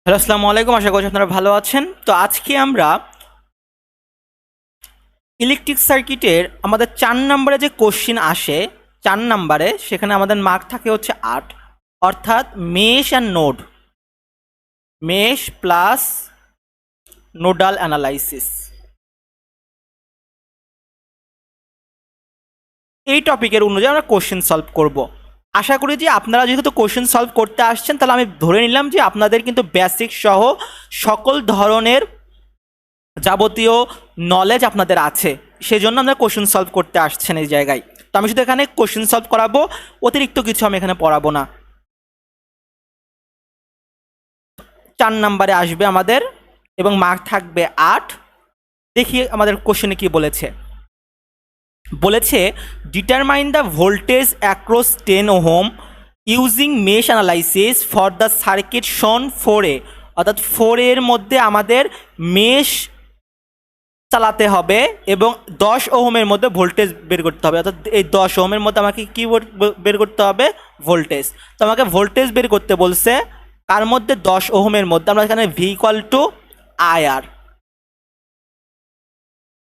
Hello, আসসালামু আলাইকুম। আশা করছি আপনারা ভালো আছেন। তো আজকে আমরা ইলেকট্রিক সার্কিটের আমাদের ৪ নম্বরে যে কোশ্চিন আসে, ৪ নম্বরে সেখানে আমাদের মার্ক থাকে হচ্ছে ৮, অর্থাৎ mesh and node, mesh plus nodal analysis, এই টপিকের অনুযায়ী আমরা কোশ্চেন সলভ করব। আশা করি যে আপনারা যেহেতু কোশ্চেন সলভ করতে আসছেন, তাহলে আমি ধরে নিলাম যে আপনাদের কিন্তু বেসিক সহ সকল ধরনের যাবতীয় নলেজ আপনাদের আছে, সেই জন্য আমরা কোশ্চেন সলভ করতে আসছেন এই জায়গায়। তো আমি শুধু এখানে কোশ্চেন সলভ করাবো, অতিরিক্ত কিছু আমি এখানে পড়াবো না। ৪ নম্বরে আসবে আমাদের এবং মার্ক থাকবে ৮। দেখি আমাদের কোশ্চেনে কি বলেছে। বলেছে determine the voltage across 10 ohm using mesh analysis for the circuit shown 4A, অর্থাৎ 4A এর মধ্যে আমাদের মেশ চালাতে হবে এবং 10 ওহমের মধ্যে ভোল্টেজ বের করতে হবে। অর্থাৎ এই 10 ওহমের মধ্যে আমাকে কী বের করতে হবে? ভোল্টেজ। তো আমাকে ভোল্টেজ বের করতে বলছে কার মধ্যে? 10 ওহমের মধ্যে। আমরা এখানে ভি ইকুয়াল টু আইআর।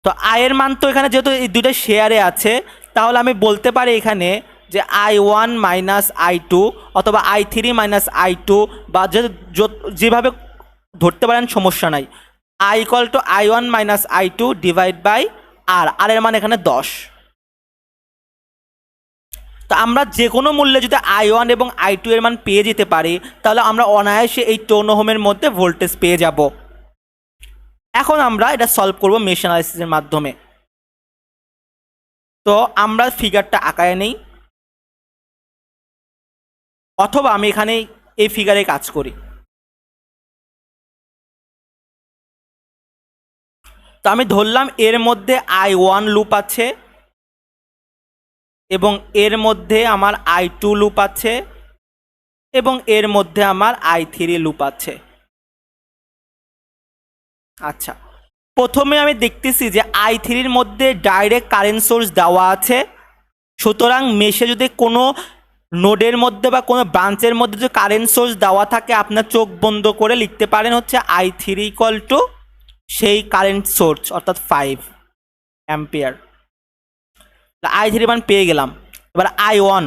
তো আয়ের মান তো এখানে যেহেতু এই দুইটা শেয়ারে আছে, তাহলে আমি বলতে পারি এখানে যে I1 মাইনাস I2 অথবা I3 মাইনাস I2, বা যেভাবে ধরতে পারেন সমস্যা নাই। I equal to I1 minus I2 divide by R এর মান এখানে 10। তো আমরা যে কোনো মূল্যে যদি I1 এবং I2 এর মান পেয়ে যেতে পারি, তাহলে আমরা অনায়াসে এই 10 ওহমের মধ্যে ভোল্টেজ পেয়ে যাব। এখন আমরা এটা সলভ করব মেশ অ্যানালাইসিসের মাধ্যমে। তো আমরা ফিগারটা আঁকায় নেই, অথবা আমি এখানে এই ফিগারে কাজ করি। তো আমি ধরলাম এর মধ্যে I1 লুপ আছে এবং এর মধ্যে আমার I2 লুপ আছে এবং এর মধ্যে আমার I3 লুপ আছে। আচ্ছা, প্রথমে আমি দেখতেছি যে I3-র মধ্যে ডাইরেক্ট কারেন্ট সোর্স দেওয়া আছে। সুতরাং মেশে যদি কোনো নোডের মধ্যে বা কোনো ব্রাঞ্চের মধ্যে যদি কারেন্ট সোর্স দেওয়া থাকে, আপনার চোখ বন্ধ করে লিখতে পারেন হচ্ছে I3 ইকুয়াল টু সেই কারেন্ট সোর্স, অর্থাৎ 5 অ্যাম্পিয়ার। I3 মান পেয়ে গেলাম। এবার I1,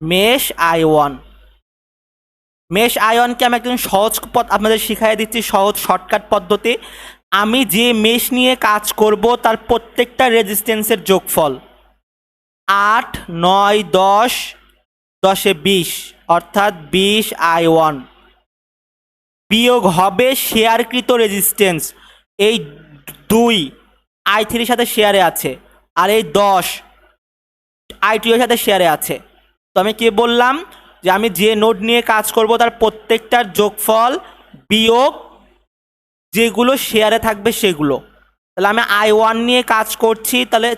মেশ I1, মেশ I1কে আমি একদম সহজ পথ আপনাদের শিখাই দিচ্ছি, সহজ শর্টকাট পদ্ধতি। আমি যে মেশ নিয়ে কাজ করব তার প্রত্যেকটা রেজিস্ট্যান্সের যোগফল 8, 9, 10, 10-এ 20, অর্থাৎ 20 I1 বিয়োগ হবে শেয়ারকৃত রেজিস্ট্যান্স। এই 2 I3-র সাথে শেয়ারে আছে, আর এই 10 I2 এর সাথে শেয়ারে আছে। তো আমি কি বললাম যে আমি যে নোড নিয়ে কাজ করব তার প্রত্যেকটার যোগফল বিয়োগ যেগুলো শেয়ারে থাকবে সেগুলো। তাহলে আমি I1 নিয়ে কাজ করছি, তাহলে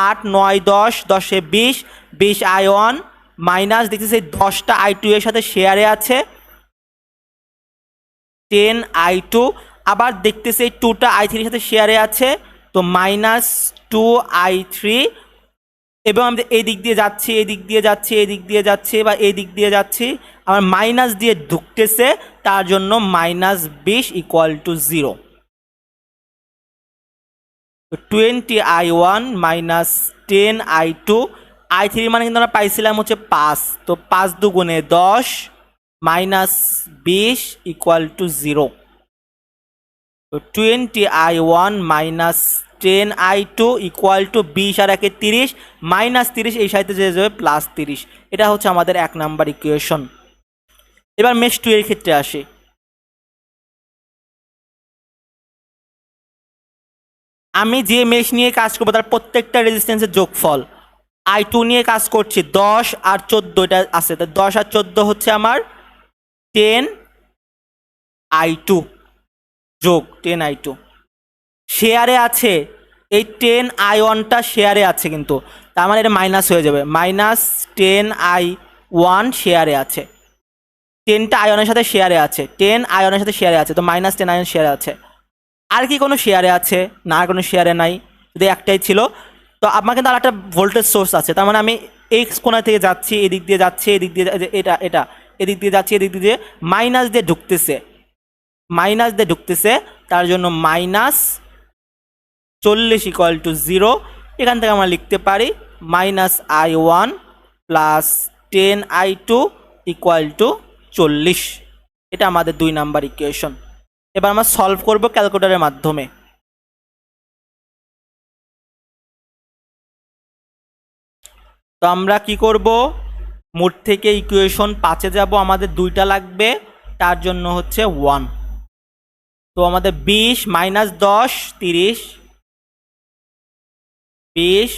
8, 9, 10, 10-এ 20, 20 I1 মাইনাস দেখতেছি 10টা I2 এর সাথে শেয়ারে আছে 10 I2, আবার দেখতেছি এই 2টা I3 এর সাথে শেয়ারে আছে, তো মাইনাস 2 I3, এবং আমি এই দিক দিয়ে যাচ্ছি, এই দিক দিয়ে যাচ্ছি, এই দিক দিয়ে যাচ্ছি, বা এই দিক দিয়ে যাচ্ছি, আমার মাইনাস দিয়ে ঢুকতেছে, তার জন্য মাইনাস 20 ইকুয়াল টু 0। তো 20 I1 মাইনাস 10 I2, I3 মানে কিন্তু আমরা পাইছিলাম হচ্ছে 5, তো 5 দুগুণে 10 মাইনাস 20 ইকুয়াল টু 0। তো 20 I1 minus 10 I2 equal to 20 আর 1-এ 30, মাইনাস 30 এই সাইডে যে যাবে প্লাস 30। এটা হচ্ছে আমাদের 1 নাম্বার ইকুয়েশন। এবার মেশ 2 এর ক্ষেত্রে আসি। আমি যে মেশ নিয়ে কাজ করবো তার প্রত্যেকটা রেজিস্ট্যান্সের যোগফল। I2 নিয়ে কাজ করছি, 10 আর 14 এটা আছে, তো 10 আর 14 হচ্ছে আমার 10 I2 যোগ 10 I2। শেয়ারে আছে এই 10 I1টা শেয়ারে আছে, কিন্তু তার মানে এটা মাইনাস হয়ে যাবে, মাইনাস 10 I1 শেয়ারে আছে, 10টা I1-এর সাথে শেয়ারে আছে, 10 I1-এর সাথে শেয়ারে আছে, তো মাইনাস 10 I1 শেয়ারে আছে। আর কি কোনো শেয়ারে আছে? না, কোনো শেয়ারে নাই, যদি একটাই ছিল। তো আমার কিন্তু আর একটা ভোল্টেজ সোর্স আছে, তার মানে আমি এই কোণা থেকে যাচ্ছি, এদিক দিয়ে যাচ্ছি, এদিক দিয়ে এটা এটা এদিক দিয়ে যাচ্ছে, এদিক দিয়ে মাইনাস দিয়ে ঢুকতেছে, তার জন্য -40 ইকুয়াল টু 0। এখান থেকে আমরা লিখতে পারি -i1 plus 10i2 equal to 40। এটা আমাদের 2 নাম্বার ইকুয়েশন। এবার আমরা সলভ করব ক্যালকুলেটরের মাধ্যমে। তো আমরা কি করব, মোট থেকে ইকুয়েশন 5-এ যাব, আমাদের 2টা লাগবে, তার জন্য হচ্ছে 1। তো আমাদের 20 - 10 30, 20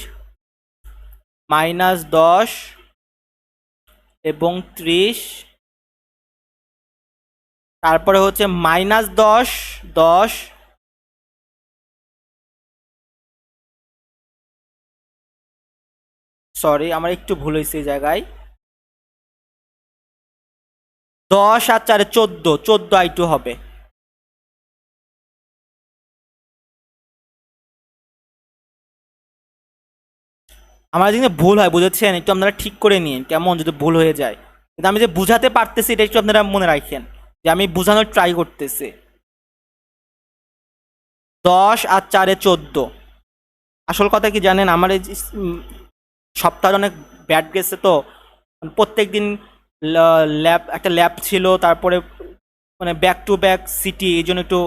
- 10 এবং 30, তারপরে হচ্ছে -10 10, সরি আমার একটু ভুল হয়েছে এই জায়গায়, 10 আর 4 14i2 হবে। আমার যদি ভুল হয়, বুঝেছেন, একটু আপনারা ঠিক করে নিন, কেমন যদি ভুল হয়ে যায়। কিন্তু আমি যে বুঝাতে পারতেছি এটা একটু আপনারা মনে রাখেন, যে আমি বোঝানোর ট্রাই করতেছি। 10 আর 4 14। আসল কথা কি জানেন, আমার এই সপ্তাহে অনেক ব্যাড গেছে, তো প্রত্যেক দিন একটা ল্যাব ছিল, তারপরে মানে ব্যাক টু ব্যাক সিটি, এই জন্য একটু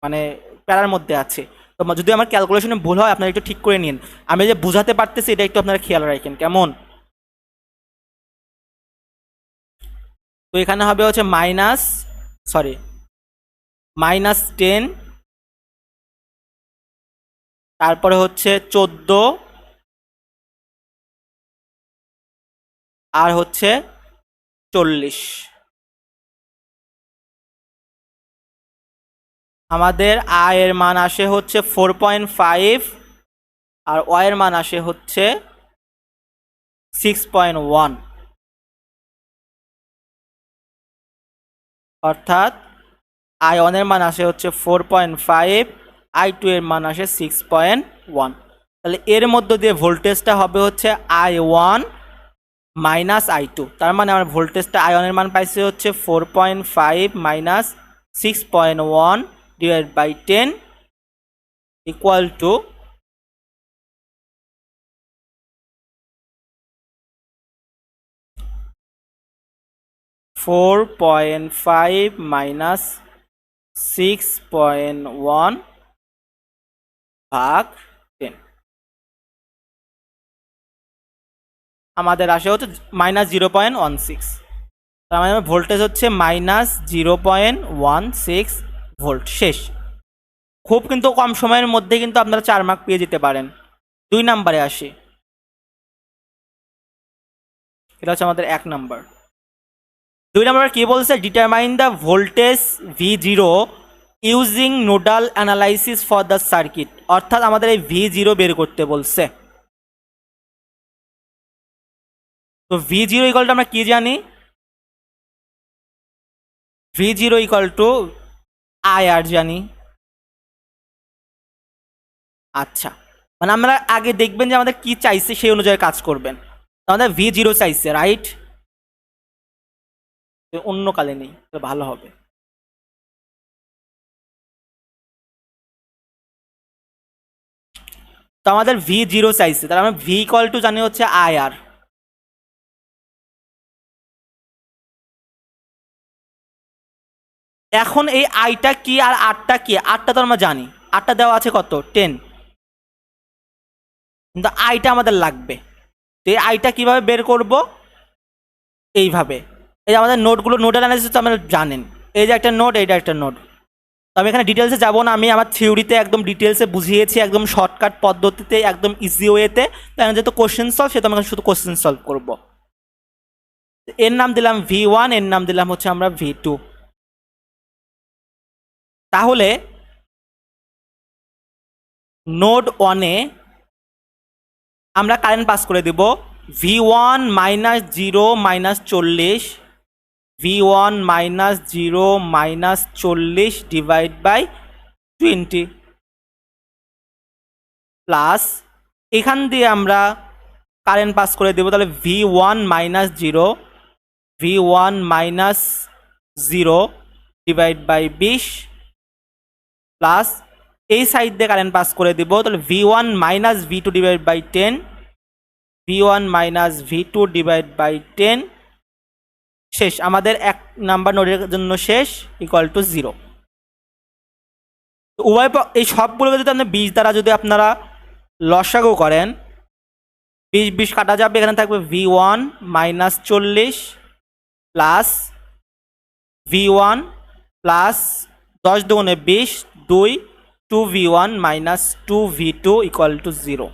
মানে প্যারার মধ্যে আছে। তো যদি আমার ক্যালকুলেশনে ভুল হয় আপনারা একটু ঠিক করে নিন, আমি যে বুঝাতে পারতেছি এটা একটু আপনারা খেয়াল রাখেন, কেমন। তো এখানে হবে হচ্ছে -10, তারপরে হচ্ছে 14, আর হচ্ছে 40। আমাদের আই এর মান আসে হচ্ছে 4.5, আর ওয়াই এর মান আসে হচ্ছে 6.1। অর্থাৎ i1 এর মান আসে হচ্ছে 4.5, i2 এর মান আসে 6.1। তাহলে এর মধ্য দিয়ে ভোল্টেজটা হবে হচ্ছে i1 মাইনাস i2। তার মানে আমার ভোল্টেজটা i1 এর মান পাইছে হচ্ছে 4.5 minus 6.1 divide by 10 equal to 4.5 minus 6.1 ভাগ 10। আমাদের আসে হচ্ছে -0.16। তার মানে আমার ভোল্টেজ হচ্ছে -0.16 ভোল্ট। শেষ। খুব কিন্তু কম সময়ের মধ্যে কিন্তু আপনারা 4 মার্ক পেয়ে যেতে পারেন। 2 নাম্বারে আসি, এটা হচ্ছে আমাদের 1 নাম্বার। 2 নাম্বার কি বলছে, determine the voltage V0 using nodal analysis for the circuit. অর্থাৎ আমাদের এই V0 বের করতে বলছে। তো V0 ইকুয়াল টু আমরা কি জানি, V0 ইকুয়াল টু IR জানি। আচ্ছা, মানে আমরা আগে দেখবেন যে আমাদের কি চাইছে সেই অনুযায়ী কাজ করবেন। আমাদের V0 চাইছে, রাইট? অন্য কালে নেই, ভালো হবে। তো আমাদের V0 চাইছে, তাহলে আমরা V ইকুয়াল টু জানি হচ্ছে IR। এখন এই আইটা কি আর আরটা কি, আরটা তো আমরা জানি, আরটা দেওয়া আছে কত 10, কিন্তু আইটা আমাদের লাগবে। তো এই আইটা কিভাবে বের করব, এইভাবে। এই যে আমাদের নোটগুলো, নোডাল অ্যানালাইসিস তো আপনারা জানেন, এই যে একটা নোট, এইটা একটা নোট। তো আমি এখানে ডিটেলসে যাব না, আমি আমার থিওরিতে একদম ডিটেলসে বুঝিয়েছি, একদম শর্টকাট পদ্ধতিতে, একদম ইজি ওয়েতে। তাই যেহেতু কোশ্চেন সলভ, সেহেতু আমি শুধু কোশ্চেন সলভ করব। এর নাম দিলাম V1, এর নাম দিলাম হচ্ছে আমরা V2। তাহলে নোড 1-এ আমরা কারেন্ট পাস করে দেব V1 -0 -40, V1 -0 -40 divide by 20 plus এখান দিয়ে আমরা কারেন্ট পাস করে দেব, তাহলে V1 -0, V1 minus 0 divide by 20 plus এই সাইড দিয়ে কারেন্ট পাস করে দিব, তাহলে V1 minus V2 divide by 10, V1 minus V2 divide by 10 শেষ। আমাদের 1 নাম্বার নোডের জন্য শেষ ইকুয়াল টু 0। উভয় এই সবগুলোকে যদি আপনি 20 দ্বারা যদি আপনারা লসাগু করেন, 20 কাটা যাবে, এখানে থাকবে V1 minus 40 plus V1 plus 10 দুগুণে 20 2 2V1 minus 2V2 equal to 0।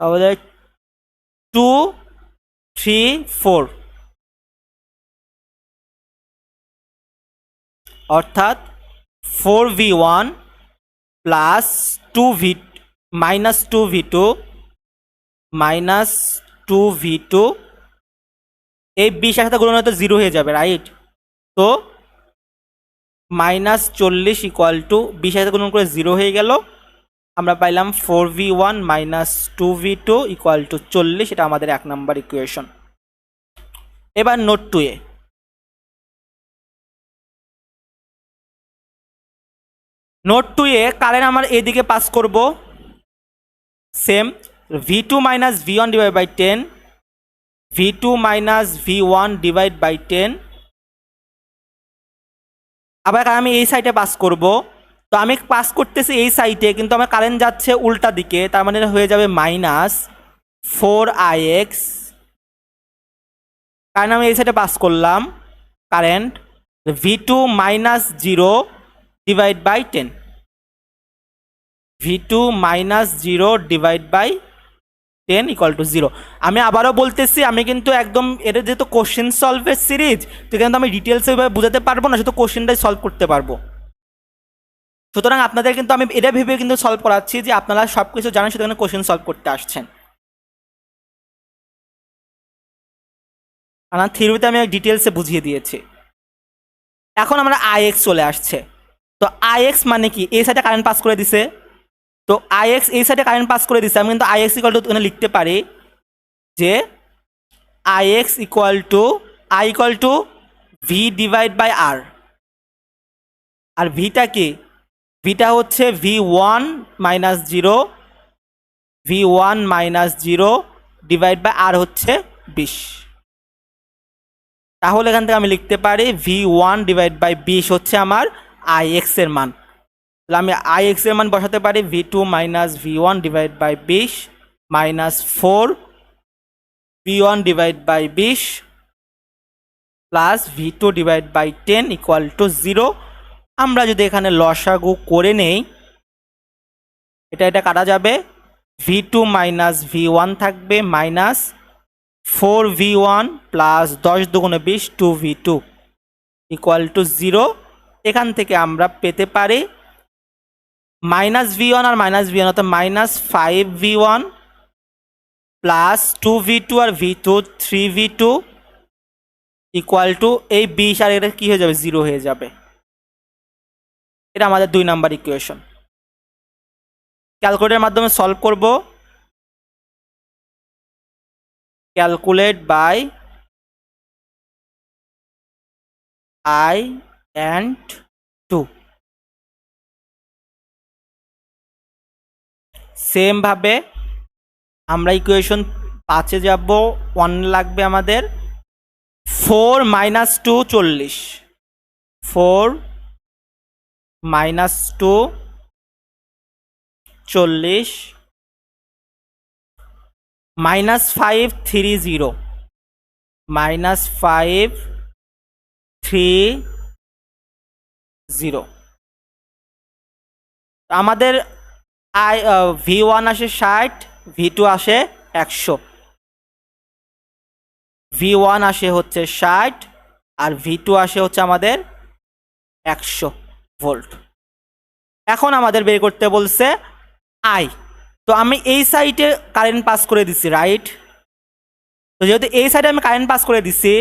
তাহলে 2 3 4 অর্থাৎ 4V1 plus 2V minus 2V2 minus 2V2, এই 20 সাথে গুণ হলে তো 0 হয়ে যাবে, রাইট? তো মাইনাস 40 ইকুয়াল টু 20 সাথে গুণ করে 0 হয়ে গেল। আমরা পাইলাম 4V1 minus 2V2 equal to 40। এটা আমাদের 1 নাম্বার ইকুয়েশন। এবার নোট 2 এ কারেন্ট আমার এদিকে পাস করব, same V2 minus V1 divide by 10, V2 minus V1 divide by 10। আবার আমি এই সাইডে পাস করব, তো আমি পাস করতেছি এই সাইডে, কিন্তু আমার কারেন্ট যাচ্ছে উল্টা দিকে, তার মানে হয়ে যাবে মাইনাস 4ix। কারণ আমি এই সাইডে পাস করলাম current V2 minus 0 divide by 10, V2 minus 0 divide by 10 equal to 0। আমি আবারও বলতেছি, আমি কিন্তু একদম এটা যেহেতু কোশ্চেন সলভের সিরিজ, তো কিন্তু আমি ডিটেলসে ওইভাবে বোঝাতে পারবো না, শুধু কোশ্চেনটাই সলভ করতে পারবো। সুতরাং আপনাদের কিন্তু আমি এটা ভেবে কিন্তু সলভ করাচ্ছি যে আপনারা সব কিছু জানেন, শুধু এখানে কোশ্চেন সলভ করতে আসছেন। আমার থিওরিতে আমি ডিটেলসে বুঝিয়ে দিয়েছি। এখন আমরা IX চলে আসছে। তো IX মানে কি? এই সাইডে কারেন্ট পাস করে দিছে, তো IX এই সাইডে কারেন্ট পাস করে দিছে। আমি কিন্তু IX ইকুয়াল টু এখানে লিখতে পারি যে IX equal to I equal to V divide by R। আর ভিটা কি? ভিটা হচ্ছে V1 minus 0, V1 minus 0 divide by R হচ্ছে 20। তাহলে এখান থেকে আমি লিখতে পারি V1 ডিভাইড বাই 20 হচ্ছে আমার IX এর মান। তাহলে আমি IX এর মান বসাতে পারি V2 minus V1 divide by 20 minus 4 V1 divide by 20 plus V2 divide by 10 equal to 0। আমরা যদি এখানে লসাগু করে নেই, এটা কাটা যাবে, V2 মাইনাস V1 থাকবে মাইনাস 4V1 প্লাস 10 দুগুণে 20 2V2 ইকুয়াল টু 0। এখান থেকে আমরা পেতে পারি মাইনাস V1 আর মাইনাস V1 অর্থাৎ মাইনাস 5V1 প্লাস 2V2 আর V2 3V2 ইকুয়াল টু এই 20 আর এটা কী হয়ে যাবে? 0 হয়ে যাবে। এটা আমাদের 2 নাম্বার ইকুয়েশন। ক্যালকুলেটরের মাধ্যমে সলভ করব। Calculate by I and 2। Same ভাবে আমরা ইকুয়েশন 5-এ যাব। 1 লাগবে আমাদের 4 মাইনাস 2 40, 4 মাইনাস 2 40 মাইনাস 5 30 মাইনাস 5 30। আমাদের V1 আসে 60, V2 আসে 100। V1 আসে হচ্ছে 60 আর V2 আসে হচ্ছে আমাদের 100 ভোল্ট। এখন আমাদের বের করতে বলছে I। তো আমি এই সাইডে কারেন্ট পাস করে দিচ্ছি, রাইট? তো যেহেতু এই সাইডে আমি কারেন্ট পাস করে দিচ্ছি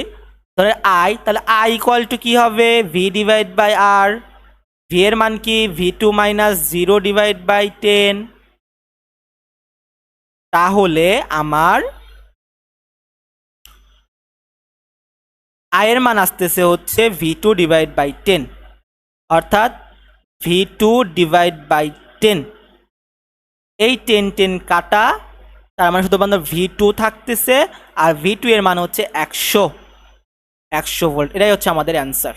ধরে I, তাহলে I ইকুয়াল টু কী হবে? V divide by R। V এর মান কি? V2 minus 0 divide by 10। তাহলে আমার আয়ের মান আসতেছে হচ্ছে V2/10, অর্থাৎ V2/10। এই 10 কাটা, তার মানে শুধুমাত্র V2 থাকতেছে, আর V2 এর মান হচ্ছে 100 ভোল্ট। এটাই হচ্ছে আমাদের অ্যান্সার।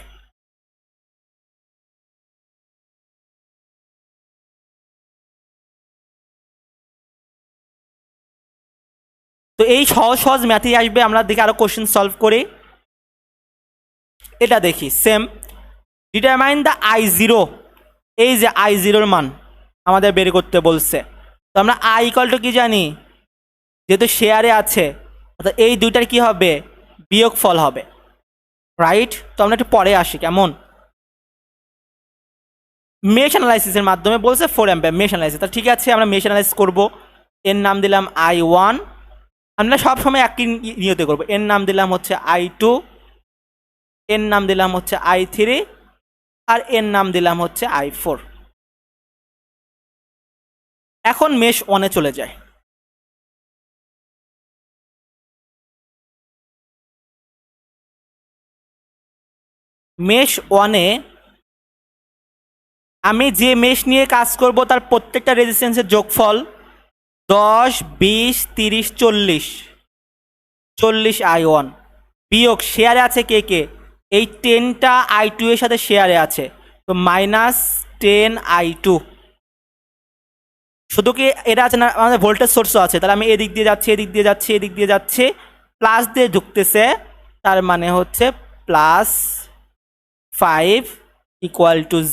তো এই সহজ সহজ ম্যাথই আসবে। আমরা দেখি আরো কোশ্চেন সলভ করি। এটা দেখি সেম, ডিটারমাইন দ্য I0। এই যে I0 মান আমাদের বের করতে বলছে। তো আমরা I = কি জানি, যেহেতু শেয়ারে আছে, অর্থাৎ এই দুইটার কি হবে, বিয়োগফল হবে, রাইট। তো আমরা একটু পরে আসি কেমন। মেশ অ্যানালাইসিসের মাধ্যমে বলছে 4 অ্যাম্পিয়ার মেশ অ্যানালাইসিস। তো ঠিক আছে, আমরা মেশ অ্যানালাইসিস করবো। এর নাম দিলাম I1, আমরা সবসময় একই নিয়তে করবো। এর নাম দিলাম হচ্ছে I2, এর নাম দিলাম হচ্ছে I3, আর এর নাম দিলাম হচ্ছে I4। এখন মেশ 1-এ চলে যায়। মেশ 1-এ আমি যে মেশ নিয়ে কাজ করব তার প্রত্যেকটা রেজিস্ট্যান্সের যোগফল 10, 20, 30, 40 I1, বিয়োগ শেয়ারে আছে কে কে, এই 10টা I2 এর সাথে শেয়ারে আছে, তো -10 I2। শুধু কি এটা আছে না, আমাদের ভোল্টেজ সোর্সও আছে, তাহলে আমি এদিক দিয়ে যাচ্ছি, এদিক দিয়ে যাচ্ছি, এদিক দিয়ে যাচ্ছি, প্লাস দিয়ে ঢুকতেছে, তার মানে হচ্ছে +5 =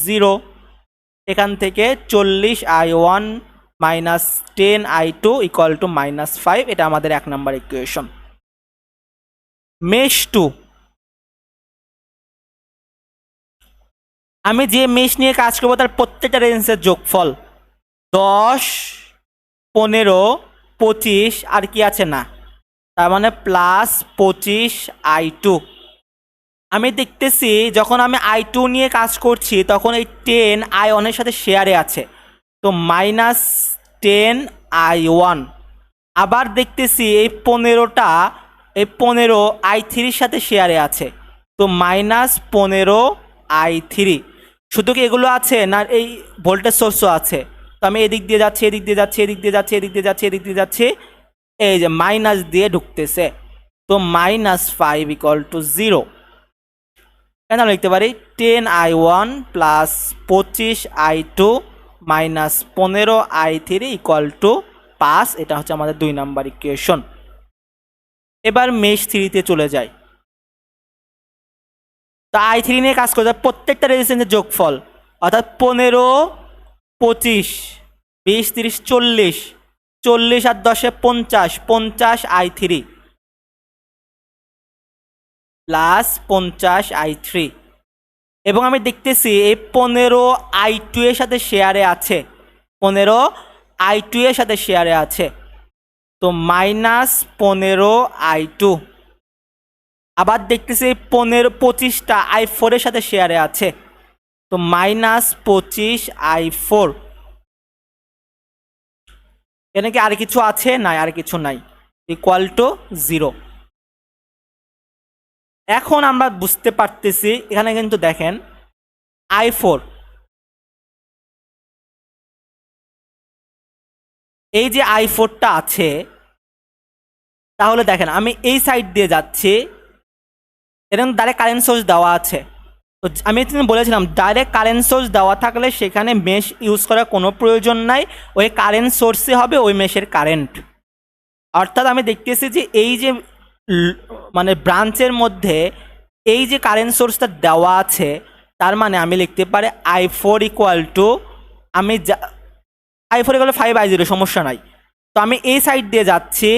0। এখান থেকে 40 I1 -10 I2 = -5। এটা আমাদের 1 নম্বর ইকুয়েশন। মেশ 2, আমি যে মেশ নিয়ে কাজ করবো তার প্রত্যেকটা রেজিস্ট্যান্সের যোগফল 10, 15, 25, আর কি আছে না, তার মানে +25 I2। আমি দেখতেছি যখন আমি I2 নিয়ে কাজ করছি তখন এই 10 I1 এর সাথে শেয়ারে আছে, তো -10 I1। আবার দেখতেছি এই 15টা, এই 15 I3-র সাথে শেয়ারে আছে, তো -15 I3। শুধু কি এগুলো আছে না, এই ভোল্টেজ সোর্সও আছে। তো আমি এদিক দিয়ে যাচ্ছি, এদিক দিয়ে যাচ্ছি, এদিক দিয়ে যাচ্ছি, এদিক দিয়ে যাচ্ছি, এদিক দিয়ে যাচ্ছি, এই যে মাইনাস দিয়ে ঢুকতেছে, তো -5 = 0। কেন লিখতে পারি 10 I1 + 25 I2 -15 I3 = 5। এটা হচ্ছে আমাদের 2 নাম্বার ইকুয়েশন। এবার মেশ 3-তে চলে যায়। তো I3 নিয়ে কাজ করতে প্রত্যেকটা রেজিস্ট্যান্সের যোগফল, অর্থাৎ 15, 25, 20, 30, 40, 40 আর 10-এ 50, 50 I3 +50 I3। এবং আমি দেখতেছি এই 15 I2 এর সাথে শেয়ারে আছে, 15 I2 এর সাথে শেয়ারে আছে, তো -15 I2। আবার দেখতেছি 25টা I4 এর সাথে শেয়ারে আছে, তো -25 I4। এখানে কি আর কিছু আছে? নাই, আর কিছু নাই, =0। এখন আমরা বুঝতে পারতেছি এখানে কিন্তু দেখেন I4, এই যে I4টা আছে, তাহলে দেখেন আমি এই সাইড দিয়ে যাচ্ছি, এরকম ডাইরেক্ট কারেন্ট সোর্স দেওয়া আছে। তো আমি বলেছিলাম ডাইরেক্ট কারেন্ট সোর্স দেওয়া থাকলে সেখানে মেশ ইউজ করার কোনো প্রয়োজন নাই, ওই কারেন্ট সোর্সে হবে ওই মেশের কারেন্ট। অর্থাৎ আমি দেখতেছি যে এই যে মানে ব্রাঞ্চের মধ্যে এই যে কারেন্ট সোর্সটা দেওয়া আছে, তার মানে আমি লিখতে পারি I4 আমি I4 5 I0, সমস্যা নাই। তো আমি এই সাইড দিয়ে যাচ্ছি,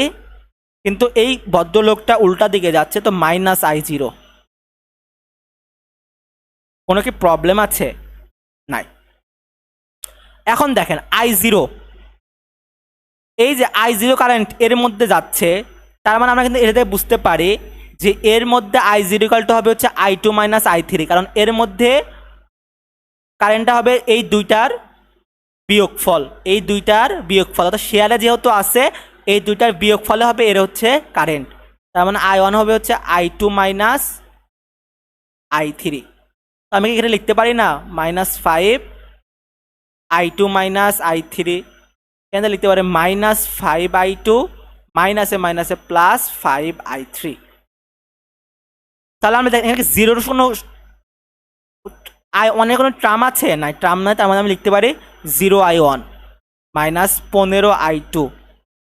কিন্তু এই ভদ্রলোকটা উল্টা দিকে যাচ্ছে, তো -I0। কোনো কি প্রবলেম আছে? নাই। এখন দেখেন I0, এই যে I0 কারেন্ট এর মধ্যে যাচ্ছে, তার মানে আমরা কিন্তু এটা থেকে বুঝতে পারি যে এর মধ্যে I0 হবে হচ্ছে I2 - I3, কারণ এর মধ্যে কারেন্টটা হবে এই দুইটার বিয়োগফল, এই দুইটার বিয়োগফল, অর্থাৎ শেয়ারে যেহেতু আছে এই দুইটার বিয়োগফলে হবে এর হচ্ছে কারেন্ট। তার মানে I1 হবে হচ্ছে I2 - i3। তো আমি কি এখানে লিখতে পারি না -5 i2 মাইনাস i3, এখানে লিখতে পারি -5 i2 মাইনাসে মাইনাসে +5 i3। তাহলে আমরা এখানে জিরোর কোনো i1 এর কোনো ট্রাম আছে না, ট্রাম নয়, তার মানে আমি লিখতে পারি 0i1 -15 i2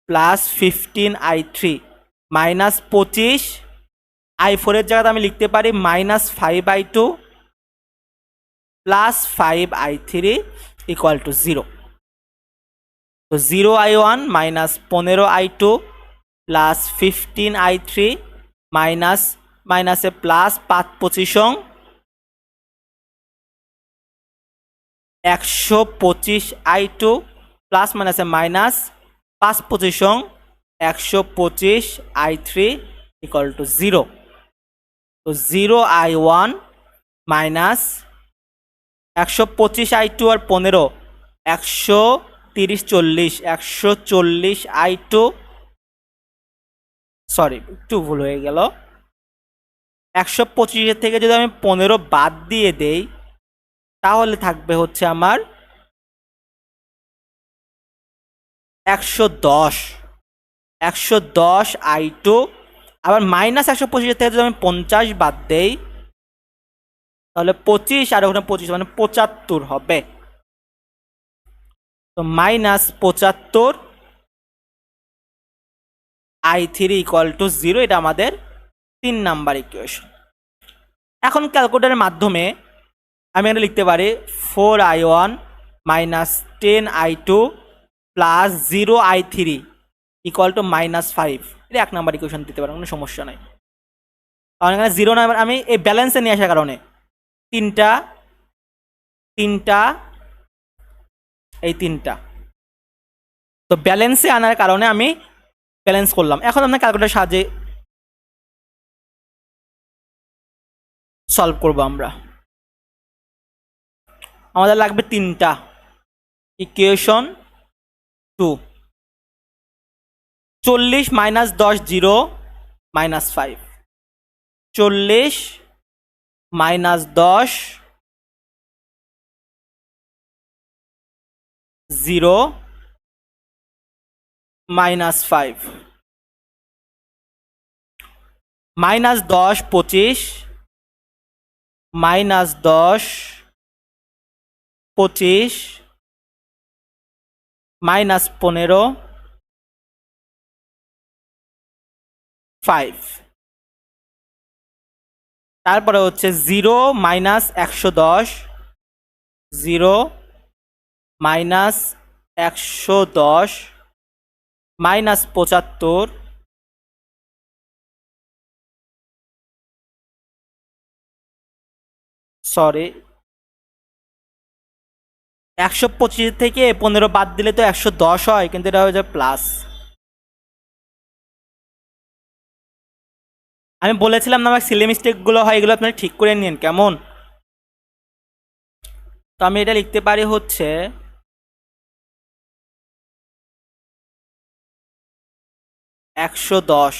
+15 i3 -25 i4 এর জায়গাতে আমি লিখতে পারি -5 i2 +5 i3 = 0। তো 0i1 -15 i2 +15 i3 মাইনাস মাইনাসে প্লাস 5 25 125 i2 প্লাস মাইনাসে মাইনাস 5 25 125 i3 = 0। তো 0i1 মাইনাস 125 i2 আর 15 130 40 140 i2, সরি একটু ভুল হয়ে গেল, 125 থেকে যদি আমি 15 বাদ দিয়ে দেই তাহলে থাকবে হচ্ছে আমার 110 i2। আবার -125 থেকে যদি আমি 50 বাদ দেই তাহলে 25 আর ওখানে 25 মানে 75 হবে। তো -75 i3 = 0, এটা আমাদের 3 নাম্বার ইকুয়েশন। এখন ক্যালকুলেটরের মাধ্যমে আমি এখানে লিখতে পারি 4i1 -10 i2 +0 i3 = -5, এটা 1 নাম্বার ইকুয়েশন দিতে পারি, কোনো সমস্যা নাই। কারণ এখানে 0 না, আমি এই ব্যালেন্সে নিয়ে আসার কারণে তিনটা এই তিনটা, তো ব্যালেন্সে আনার কারণে আমি ব্যালেন্স করলাম। এখন আপনার ক্যালকুলেটরের সাহায্যে সলভ করব আমরা। আমাদের লাগবে তিনটা ইকুয়েশন 2। 40 - 10 0 -5, 40 - 10 0 -5, -10 25 -10 25 -15 5, তারপরে হচ্ছে 0 - 110 0 - 110 -75 সরি 125 থেকে 15 বাদ দিলে তো 110 হয়, কিন্তু এটা হয়ে যায় প্লাস। আমি বলেছিলাম না আমার সিলি মিস্টেকগুলো হয়, এগুলো আপনারা ঠিক করে নিন কেমন। তো আমি এটা লিখতে পারি হচ্ছে 110,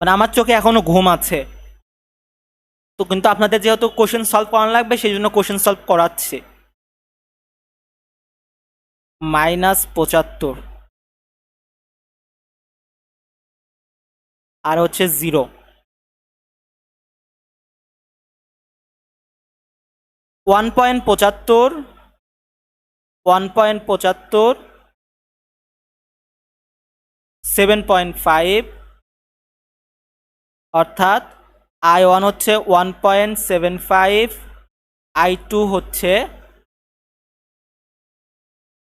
মানে আমার চোখে এখনো ঘুম আছে তো, কিন্তু আপনাদের যেহেতু কোশ্চেন সলভ করানো লাগবে সেই জন্য কোশ্চেন সলভ করাচ্ছে। -75 আর হচ্ছে 0, 1.75 1.75 7.5, অর্থাৎ i1 হচ্ছে 1.75, i2 হচ্ছে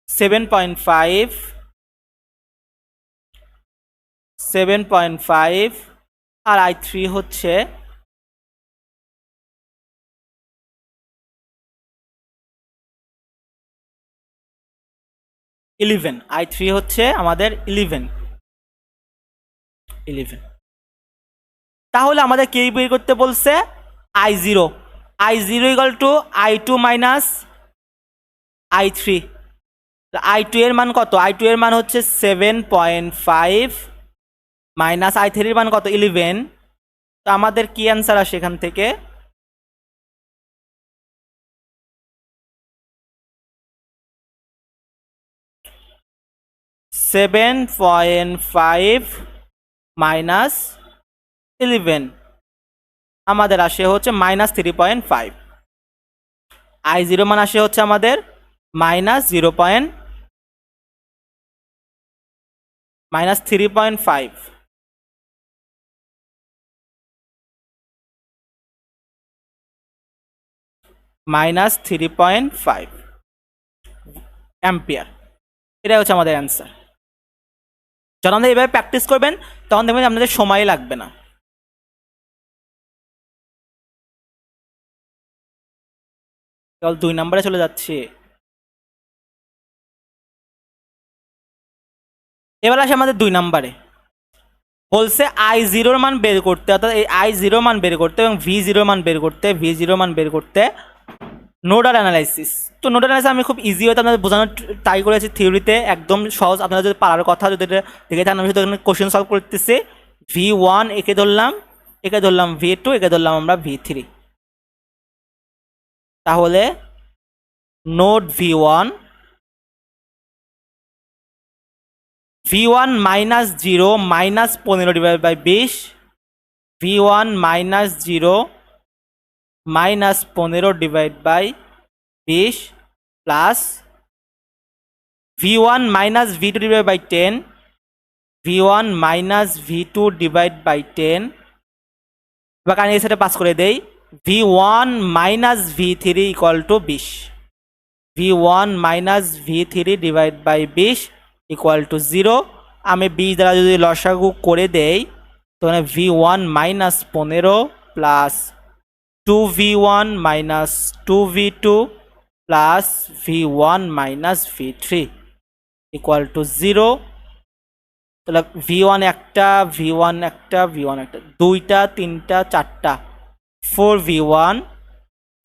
7.5 আর i3 হচ্ছে 11, i3 হচ্ছে আমাদের 11। তাহলে আমাদের কি বের করতে বলছে? i0 = i2 minus i3। i2 এর মান কত? i2 এর মান হচ্ছে 7.5 মাইনাস i3 এর মান কত? 11। তো আমাদের কি অ্যান্সার আসে এখান থেকে? -7.5 -11 আমাদের আসে হচ্ছে -3.5। I0 মান আসে হচ্ছে আমাদের -3.5 -3.5 অ্যাম্পিয়ার। এটাই হচ্ছে আমাদের অ্যান্সার। যখন আপনারা এভাবে প্র্যাকটিস করবেন তখন দেখবেন আপনাদের সময় লাগবে না। কেবল 2 নম্বরে চলে যাচ্ছে। এবার আসে আমাদের 2 নম্বরে। বলছে I0 মান বের করতে, অর্থাৎ এই I0 মান বের করতে এবং V0 মান বের করতে, V0 মান বের করতে নোডাল অ্যানালাইসিস। তো নোডাল অ্যানালাইসিস আমি খুব ইজি হয়তো আপনাদের বোঝানোর ট্রাই করেছি থিওরিতে, একদম সহজ। আপনারা যদি পারার কথা যদি দেখে থাকেন, আমি শুধু কোশ্চেন সলভ করতেছি। V1 একে ধরলাম, একে ধরলাম V2, একে ধরলাম আমরা V3। তাহলে node V1 V1 -0 -15 divide by 20, V1 -0 -15 divide by 20 plus V1 -V2 divide by 10, V1 -V2 divide by 10। এবার কারণ এই সাইডে পাস করে দেই, V1 -V3 equal to 20, V1 -V3 divide by 20 equal to 0। আমি 20 দ্বারা যদি লসাগু করে দেই তাহলে V1 -15 plus 2V1 -2V2 plus V1 -V3 equal to 0। তাহলে V1 একটা, V1 একটা, V1 একটা, 2টা 3টা 4টা 4V1,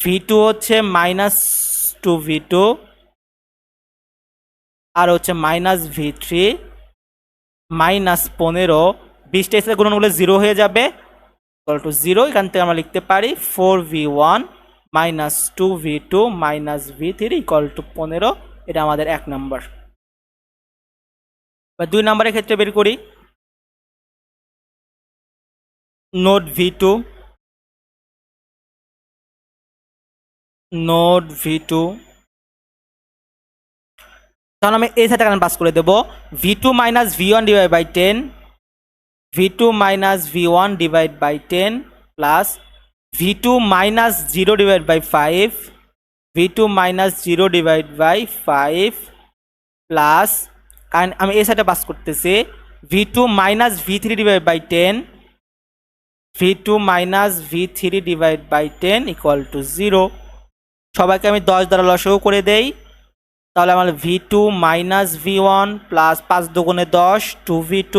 V2 হচ্ছে -2V2 আর হচ্ছে -V3 -15, 20টা সাথে গুণন করলে 0 হয়ে যাবে ইকুয়াল টু 0। এখান থেকে আমরা লিখতে পারি 4V1 -2V2 -V3 equal two 15। এটা আমাদের 1 নম্বর। বা 2 নম্বরের ক্ষেত্রে বের করি। নোড V2, নোড V2, তখন আমি এই সাইডে পাস করে দেবো V2 -V1 divide by 10, V2 -V1 divide by 10 plus V2 -0 divide by 5, V2 -0 divide by 5 plus, কারণ আমি এই সাইডে পাস করতেছি, V2 -V3 divide by 10, V2 -V3 divide by 10 equal to 0। সবাইকে আমি 10 দ্বারা লসাগু করে দেই, তাহলে আমার V2 -V1 প্লাস 5 দুগুণে 10, 2V2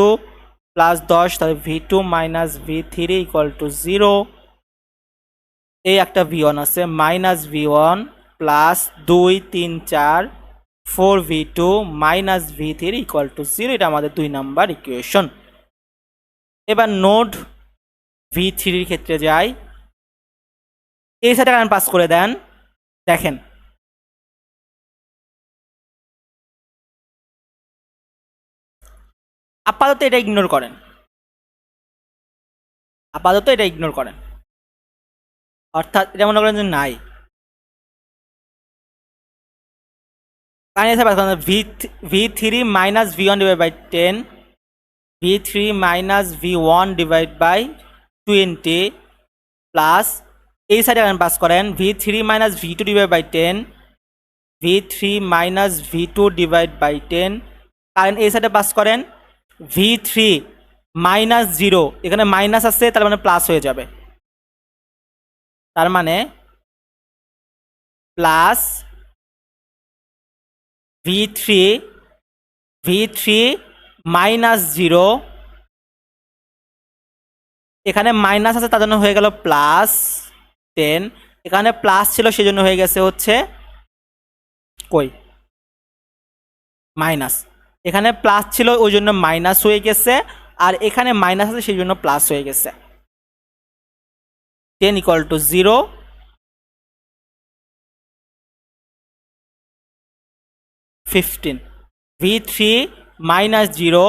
প্লাস 10, তাহলে V2 -V3 ইকুয়াল টু 0। এই একটা V1 আছে, -V1 plus 2 3 4 4V2 -V3 equal to 0। এটা আমাদের 2 নাম্বার ইকুয়েশন। এবার নোড V3 এর ক্ষেত্রে যাই। এই সাইডে কারেন্ট পাস করে দেন, দেখেন আপাতত এটা ইগনোর করেন, আপাতত এটা ইগনোর করেন, অর্থাৎ এটা মনে করেন যে নাই। V3 -V1 divide by 10, V3 -V1 divide by 20 plus এই সাইডে পাস করেন V3 -V2 divide by 10, V3 -V2 divide by 10। কারণ এই সাইডে পাস করেন V3 -0, এখানে মাইনাস আছে তার মানে প্লাস হয়ে যাবে, তার মানে প্লাস V3 -0, এখানে মাইনাস আছে তার জন্য হয়ে গেল +10, এখানে প্লাস ছিল সেই জন্য হয়ে গেছে হচ্ছে কই মাইনাস, এখানে প্লাস ছিল ওই জন্য মাইনাস হয়ে গেছে, আর এখানে মাইনাস আছে সেই জন্য প্লাস হয়ে গেছে। 10 equal to 0, fifteen. V3 minus 0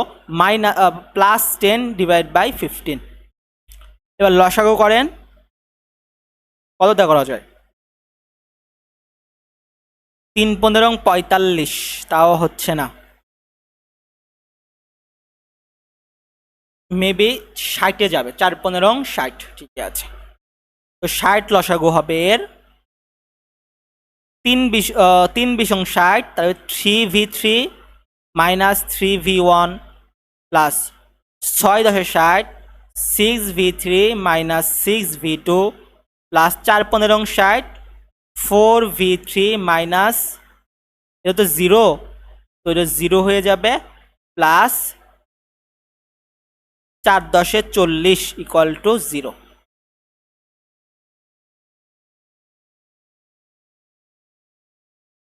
plus 10 divide by 15। এবার লসাগু করেন, কতটা করা যায়? 3 15 45, তাও হচ্ছে না। মেবি 60-এ যাবে, 4 15 60, ঠিক আছে। তো 60 লসাগু হবে এর 3 20 60, তাহলে 3V3 minus 3V1 plus 6 10 60, 6V3 minus 6V2 plus 4 15 60, 4V3 minus, এটা তো 0, তো এটা 0 হয়ে যাবে, প্লাস 4 10 40 ইকুয়াল টু 0।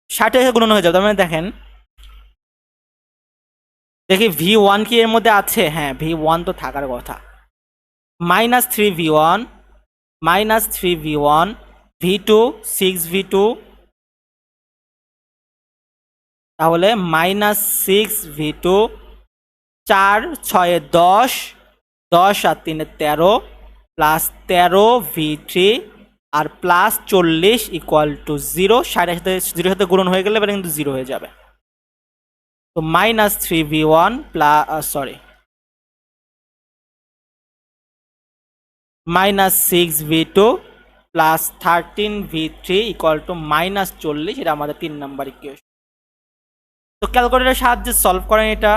ষাটে গুণন হয়ে যাবে, তার মানে দেখেন, দেখি V1 কি এর মধ্যে আছে? হ্যাঁ, V1 তো থাকার কথা। Minus 3V1 minus 3V1, V2 6V2, তাহলে মাইনাস 6V2, 4 6 10, 10 আর 3 13, প্লাস 13V3 আর প্লাস 40 ইকুয়াল টু 0। 60 সাথে 0 সাথে গুণন হয়ে গেলে এবার কিন্তু 0 হয়ে যাবে। তো minus 3V1 plus minus 6V2 plus 13V3 equal to minus 40, এটা আমাদের 3 নাম্বার ইকুয়েশন। তো ক্যালকুলেটরের সাহায্যে সলভ করেন এটা।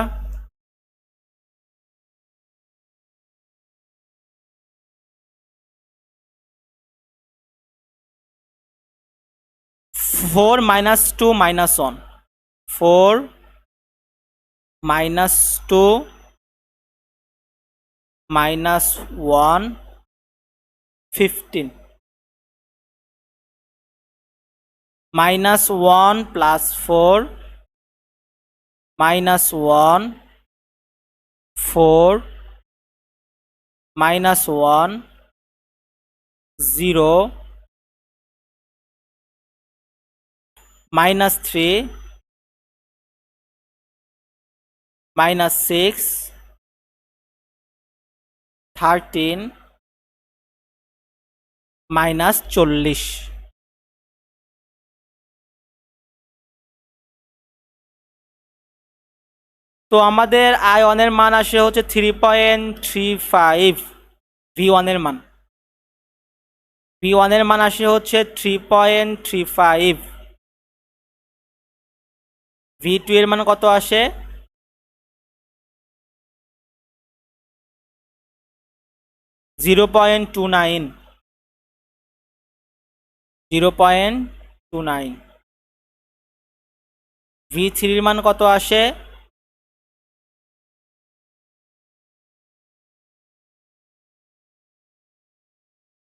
Four minus 2 minus 1, 4 minus 2 minus 1, 15, minus 1 plus 4 minus 1, 4 minus 1, 0, minus 3 minus 6, 13 minus 40। তো আমাদের I1-এর মান আসে হচ্ছে 3.35, V1-এর মান, V1-এর মান আসে হচ্ছে 3.35, V2 এর মান কত আসে? 0.29, 0.29। V3 এর মান কত আসে?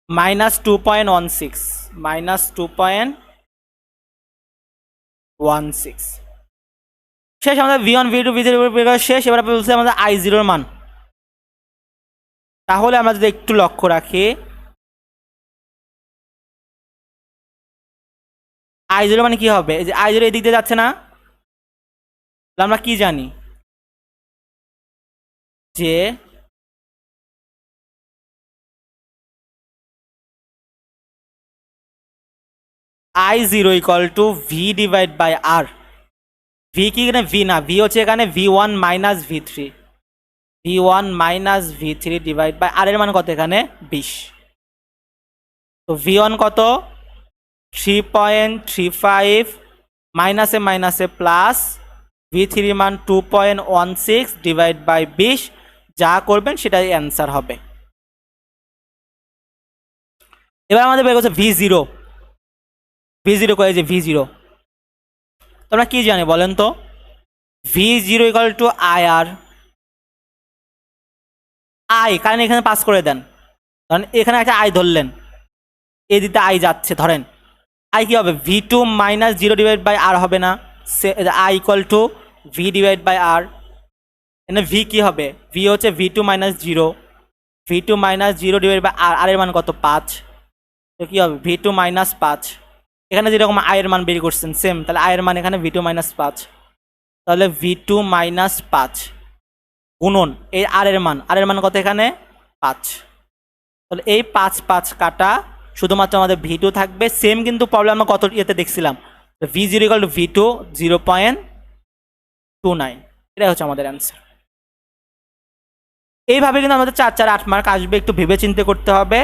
Minus 2.16, minus 2.16। শেষ আমাদের V1 V2 V3 শেষ। এবার বলছে আমাদের I0-এর মান। তাহলে আমরা যদি একটু লক্ষ্য রাখি, I0 মানে কি হবে? এই যে I0 এদিক দিয়ে যাচ্ছে না, আমরা কি জানি যে I0 equal to V divide by R। V কি এখানে? V না, V হচ্ছে এখানে V1 minus V3, V1 minus V3 divide by R এর মান কত এখানে? 20। তো V1 কত? 3.35, মাইনাসে মাইনাসে প্লাস, V3 মান 2.16 ডিভাইড বাই 20, যা করবেন সেটাই অ্যান্সার হবে। এবার আমাদের বের করছে V0, V0 করে যে V0, তোমরা কি জানি বলেন তো? V0 equal to IR, I কারণ এখানে পাস করে দেন, কারণ এখানে একটা I ধরলেন, এই দিতে I যাচ্ছে, ধরেন I কি হবে? V2 minus 0 divide by R হবে না? I equal to V divide by R। এখানে V কি হবে? V হচ্ছে V2 minus 0, V2 minus 0 divide by R, R এর মান কত? 5। তো কী হবে V2 মাইনাস 5, এখানে যেরকম আয়ের মান বের করছেন সেম, তাহলে আয়ের মান এখানে V2 মাইনাস 5, তাহলে V2 মাইনাস 5 গুণন এই আর এর মান কত এখানে 5, তাহলে এই 5 5 কাটা শুধুমাত্র আমাদের V2 থাকবে। সেম কিন্তু প্রবলেম আমরা কত ইয়েতে দেখছিলাম, V0 ইকুয়াল টু V2 0.29, এটাই হচ্ছে আমাদের অ্যান্সার। এইভাবে কিন্তু আমাদের 4 4 8 মার্ক আসবে, একটু ভেবে চিন্তে করতে হবে।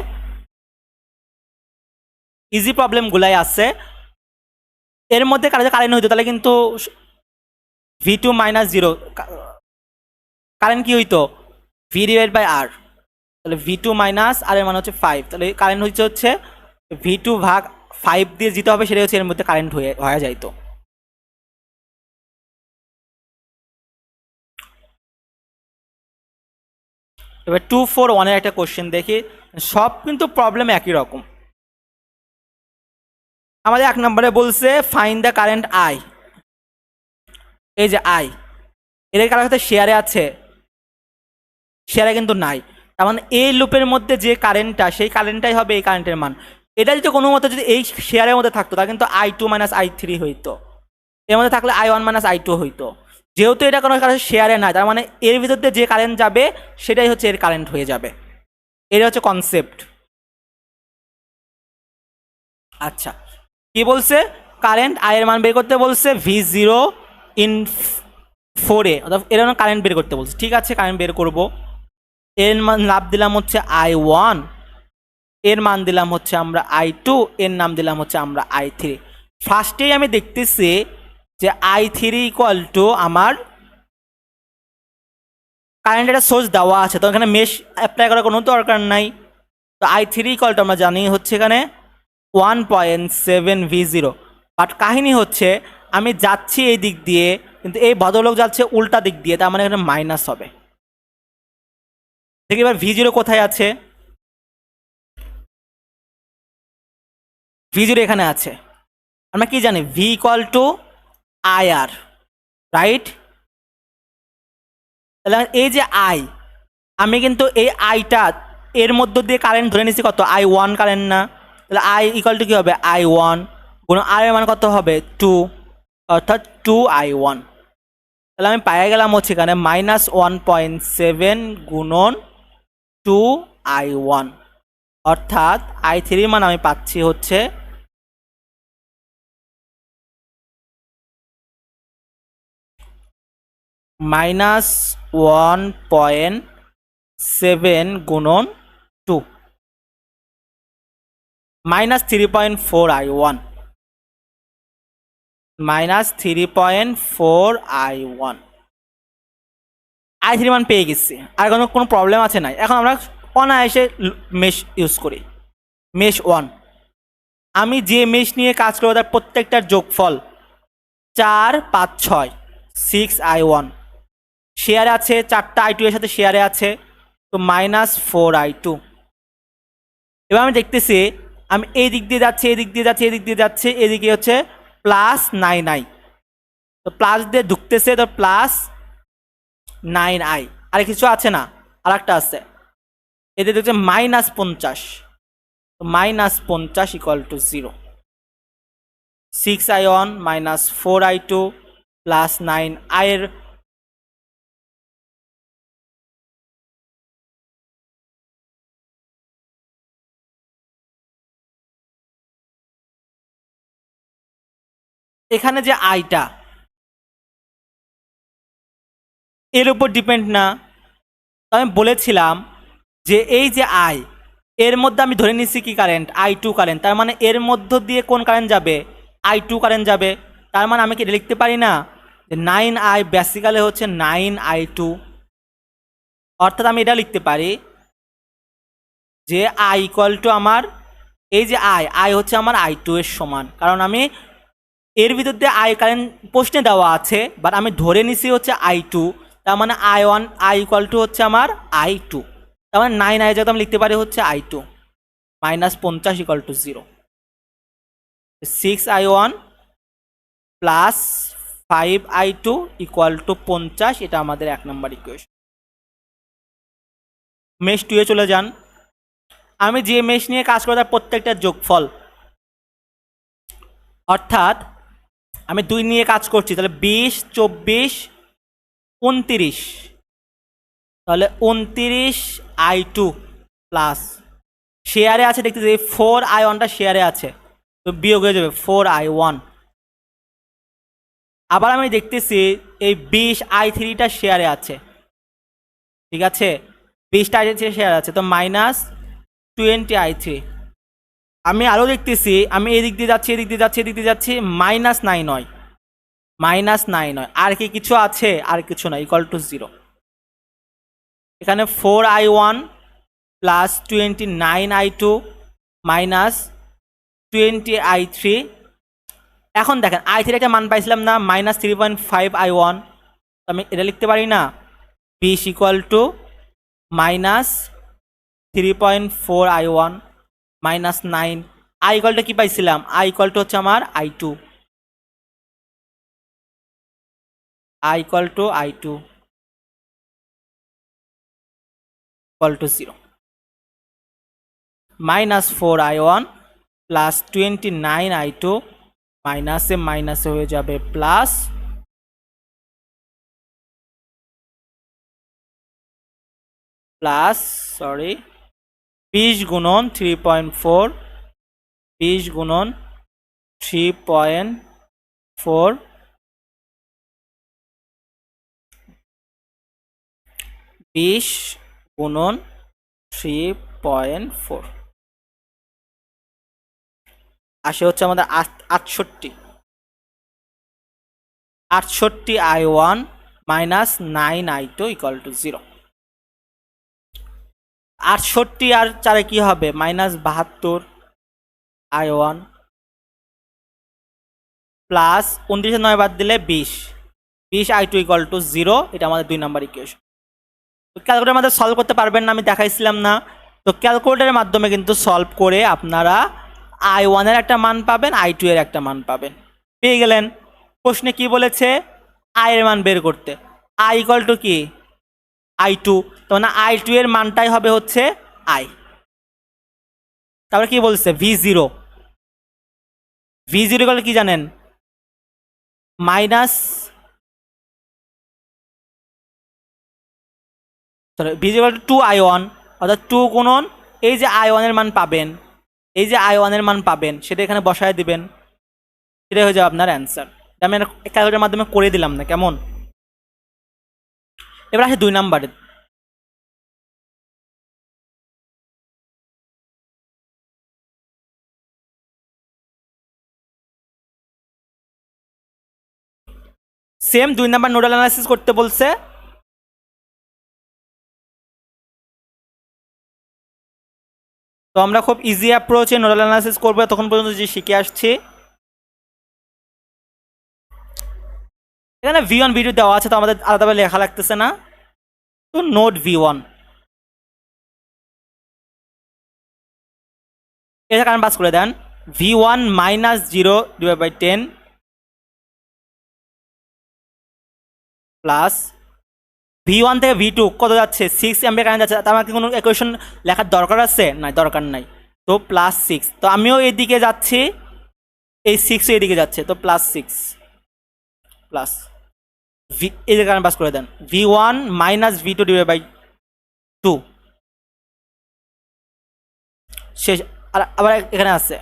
ইজি প্রবলেমগুলাই আছে, এর মধ্যে কারেন্ট হইতো তাহলে কিন্তু V2 মাইনাস 0, কারেন্ট কি হইতো V ডিভাইড বাই R, তাহলে V2 মাইনাস আর এর মান হচ্ছে 5, তাহলে কারেন্ট হচ্ছে V2 ভাগ 5 দিয়ে যেতে হবে, সেটাই হচ্ছে এর মধ্যে কারেন্ট হয়ে যাইতো। এবার 2 4 1 এর একটা কোশ্চেন দেখি, সব কিন্তু প্রবলেম একই রকম। আমাদের 1 নম্বরে বলছে ফাইন্ড দ্য কারেন্ট I, এই যে I এর কারোর সাথে শেয়ারে আছে, শেয়ারে কিন্তু নাই, তার মানে এই লুপের মধ্যে যে কারেন্টটা সেই কারেন্টটাই হবে এই কারেন্টের মান। এটা যদি কোনো মতো যদি এই শেয়ারের মধ্যে থাকতো তা কিন্তু I2 মাইনাস I3 হইতো, এর মধ্যে থাকলে I1 মাইনাস I2 হইতো। যেহেতু এটা কোনো কারণে শেয়ারে নাই, তার মানে এর ভিতর দিয়ে যে কারেন্ট যাবে সেটাই হচ্ছে এর কারেন্ট হয়ে যাবে, এটা হচ্ছে কনসেপ্ট। আচ্ছা, কি বলছে কারেন্ট I এর মান বের করতে বলছে V0 ইন 4A, অর্থাৎ এর কারেন্ট বের করতে বলছে। ঠিক আছে, কারেন্ট বের করব। এর মান লাভ দিলাম হচ্ছে I1, এর মান দিলাম হচ্ছে আমরা I2, এর নাম দিলাম হচ্ছে আমরা I3। ফার্স্টেই আমি দেখতেছি যে I3 ইকুয়াল টু আমার কারেন্টের একটা সোর্স দেওয়া আছে, তো এখানে মেশ অ্যাপ্লাই করার কোনো দরকার নাই। তো I3 ইকুয়াল টু আমরা জানি হচ্ছে এখানে 1.7 V0, বাট কাহিনী হচ্ছে আমি যাচ্ছি এই দিক দিয়ে, কিন্তু এই ভদ্রলোক যাচ্ছে উল্টা দিক দিয়ে, তার মানে এখানে মাইনাস হবে। দেখি এবার V0 কোথায় আছে, V0 এখানে আছে। আমরা কি জানি V equal to IR, right? তাহলে এই যে I, আমি কিন্তু এই আইটা এর মধ্য দিয়ে কারেন্ট ধরে নিচ্ছি কত I1 কারেন্ট না, তাহলে I ইকুয়াল টু কী হবে I1 গুণ আর এর মান কত হবে 2, অর্থাৎ 2I1। তাহলে আমি পাই গেলাম হচ্ছে এখানে মাইনাস 1.7 গুণন 2I1, অর্থাৎ I3 মান আমি পাচ্ছি হচ্ছে মাইনাস 1.7 গুণন 2 minus 3.4I1, minus 3.4I1। I3 মান পেয়ে গেছি, আর কোনো প্রবলেম আছে নাই। এখন আমরা অনায়াসে মেশ ইউজ করি। মেশ 1, আমি যে মেশ নিয়ে কাজ করবো তার প্রত্যেকটার যোগফল 4 5 6 6I1, শেয়ারে আছে 4টা I2 এর সাথে শেয়ারে আছে, তো মাইনাস 4I2। এবার আমি দেখতেছি আমি এই দিক দিয়ে যাচ্ছি, এই দিক দিয়ে যাচ্ছি, এই দিক দিয়ে যাচ্ছে, এদিকে হচ্ছে প্লাস 9I, তো প্লাস দিয়ে ঢুকতেছে, তো প্লাস 9I। আর কিছু আছে না, আর একটা আছে, এদের হচ্ছে মাইনাস 50, তো minus 50 equal to 0। 6I1 minus 4I2 plus 9I এর এখানে যে আইটা এর উপর ডিপেন্ড না, আমি বলেছিলাম যে এই যে I এর মধ্যে আমি ধরে নিচ্ছি কি কারেন্ট I2 কারেন্ট, তার মানে এর মধ্য দিয়ে কোন কারেন্ট যাবে I2 কারেন্ট যাবে, তার মানে আমি কি লিখতে পারি না যে 9I বেসিক্যালি হচ্ছে 9I2, অর্থাৎ আমি এটা লিখতে পারি যে I ইকুয়াল টু আমার এই যে I হচ্ছে আমার I2 এর সমান, কারণ আমি এর ভিতর দিয়ে I কারেন্ট প্রশ্নে দেওয়া আছে, বাট আমি ধরে নিছি হচ্ছে I2, তার মানে I1 I ইকুয়াল টু হচ্ছে আমার I2, তার মানে 9I যাতে আমি লিখতে পারি হচ্ছে I2, minus 50 equal to 0। 6I1 plus 5I2 equal to 50, এটা আমাদের 1 নম্বর ইকুয়েশন। মেশ 2 এ চলে যান, আমি যে মেশ নিয়ে কাজ করি তার প্রত্যেকটা যোগফল, অর্থাৎ আমি 2 নিয়ে কাজ করছি, তাহলে 20 24 29, তাহলে 29i2 প্লাস শেয়ারে আছে দেখতেছি 4i1টা শেয়ারে আছে, তো বিয়োগ হয়ে যাবে 4i1। আবার আমি দেখতেছি এই 20i3টা শেয়ারে আছে, ঠিক আছে, 20টা i3 শেয়ার আছে, তো -20i3। আমি আরও দেখতেছি, আমি এদিক দিয়ে যাচ্ছি এদিক দিয়ে যাচ্ছি এদিক দিয়ে যাচ্ছি, -9 হয়, -9 হয়, আর কি কিছু আছে? আর কিছু না, ইকুয়াল টু 0। এখানে 4i1 plus 29i2 minus 20i3। এখন দেখেন i3 একটা মান পাইছিলাম না, -3.5i1, আমি এটা লিখতে পারি না, 20 equal to -3.4i1 minus 9। I ইকুয়ালটা কি পাইছিলাম? আই ইকুয়ালটা হচ্ছে আমার i2, I equal to i2 equal to 0, -4i1 plus 29i2 মাইনাসে মাইনাসে হয়ে যাবে প্লাস, সরি 20 গুণন 3.4, 20 গুণন 3.4, 20 গুণন 3.4 আসে হচ্ছে আমাদের 68i1 minus 9i2 equal to 0। 68 আর 4 কি হবে? -72i1 প্লাস 29 9 বাদ দিলে 20i2 ইকুয়াল টু 0। এটা আমাদের 2 নাম্বার ইকুয়েশন। তো ক্যালকুলেটর আমাদের সলভ করতে পারবেন না, আমি দেখাইছিলাম না, তো ক্যালকুলেটরের মাধ্যমে কিন্তু সলভ করে আপনারা i1 এর একটা মান পাবেন, i2 এর একটা মান পাবেন, পেয়ে গেলেন। প্রশ্নে কি বলেছে? i এর মান বের করতে, i ইকুয়াল টু কি? i2, তো না i2 এর মানটাই হবে হচ্ছে i। তারপরে কি বলছে? v0 ইকুয়াল কি জানেন? Minus, v0 equal to 2i1, অর্থাৎ 2 গুণন এই যে i1 এর মান পাবেন, এই যে i1 এর মান পাবেন সেটা এখানে বসায় দিবেন, সেটাই হয়ে যাবে আপনার অ্যান্সার। আমি ক্যালকুলেটরের মাধ্যমে করে দিলাম না, কেমন? এবার আসে 2 নাম্বারে। সেম 2 নাম্বার নোডাল অ্যানালাইসিস করতে বলছে। তো আমরা খুব ইজি অ্যাপ্রোচে নোডাল অ্যানালাইসিস করবো, তখন পর্যন্ত যে শিখে আসছি। এখানে v1 v2 দেওয়া আছে, তো আমাদের আলাদাভাবে লেখা লাগতেছে না, তো নোট v1 এটা কারণ পাস করে দেন, v1 -0/10 প্লাস v1 থেকে v2 কত যাচ্ছে? 6 অ্যাম্পিয়ার কারেন্ট যাচ্ছে, তার আমাকে কোনো ইকুয়েশন লেখার দরকার আছে? না, দরকার নাই। তো +6, তো আমিও এদিকে যাচ্ছি, এই 6 এদিকে যাচ্ছে, তো +6 প্লাস এই যে কারণ পাস করে দেন, v1 -v2/2 শেষ। আর আবার এখানে আছে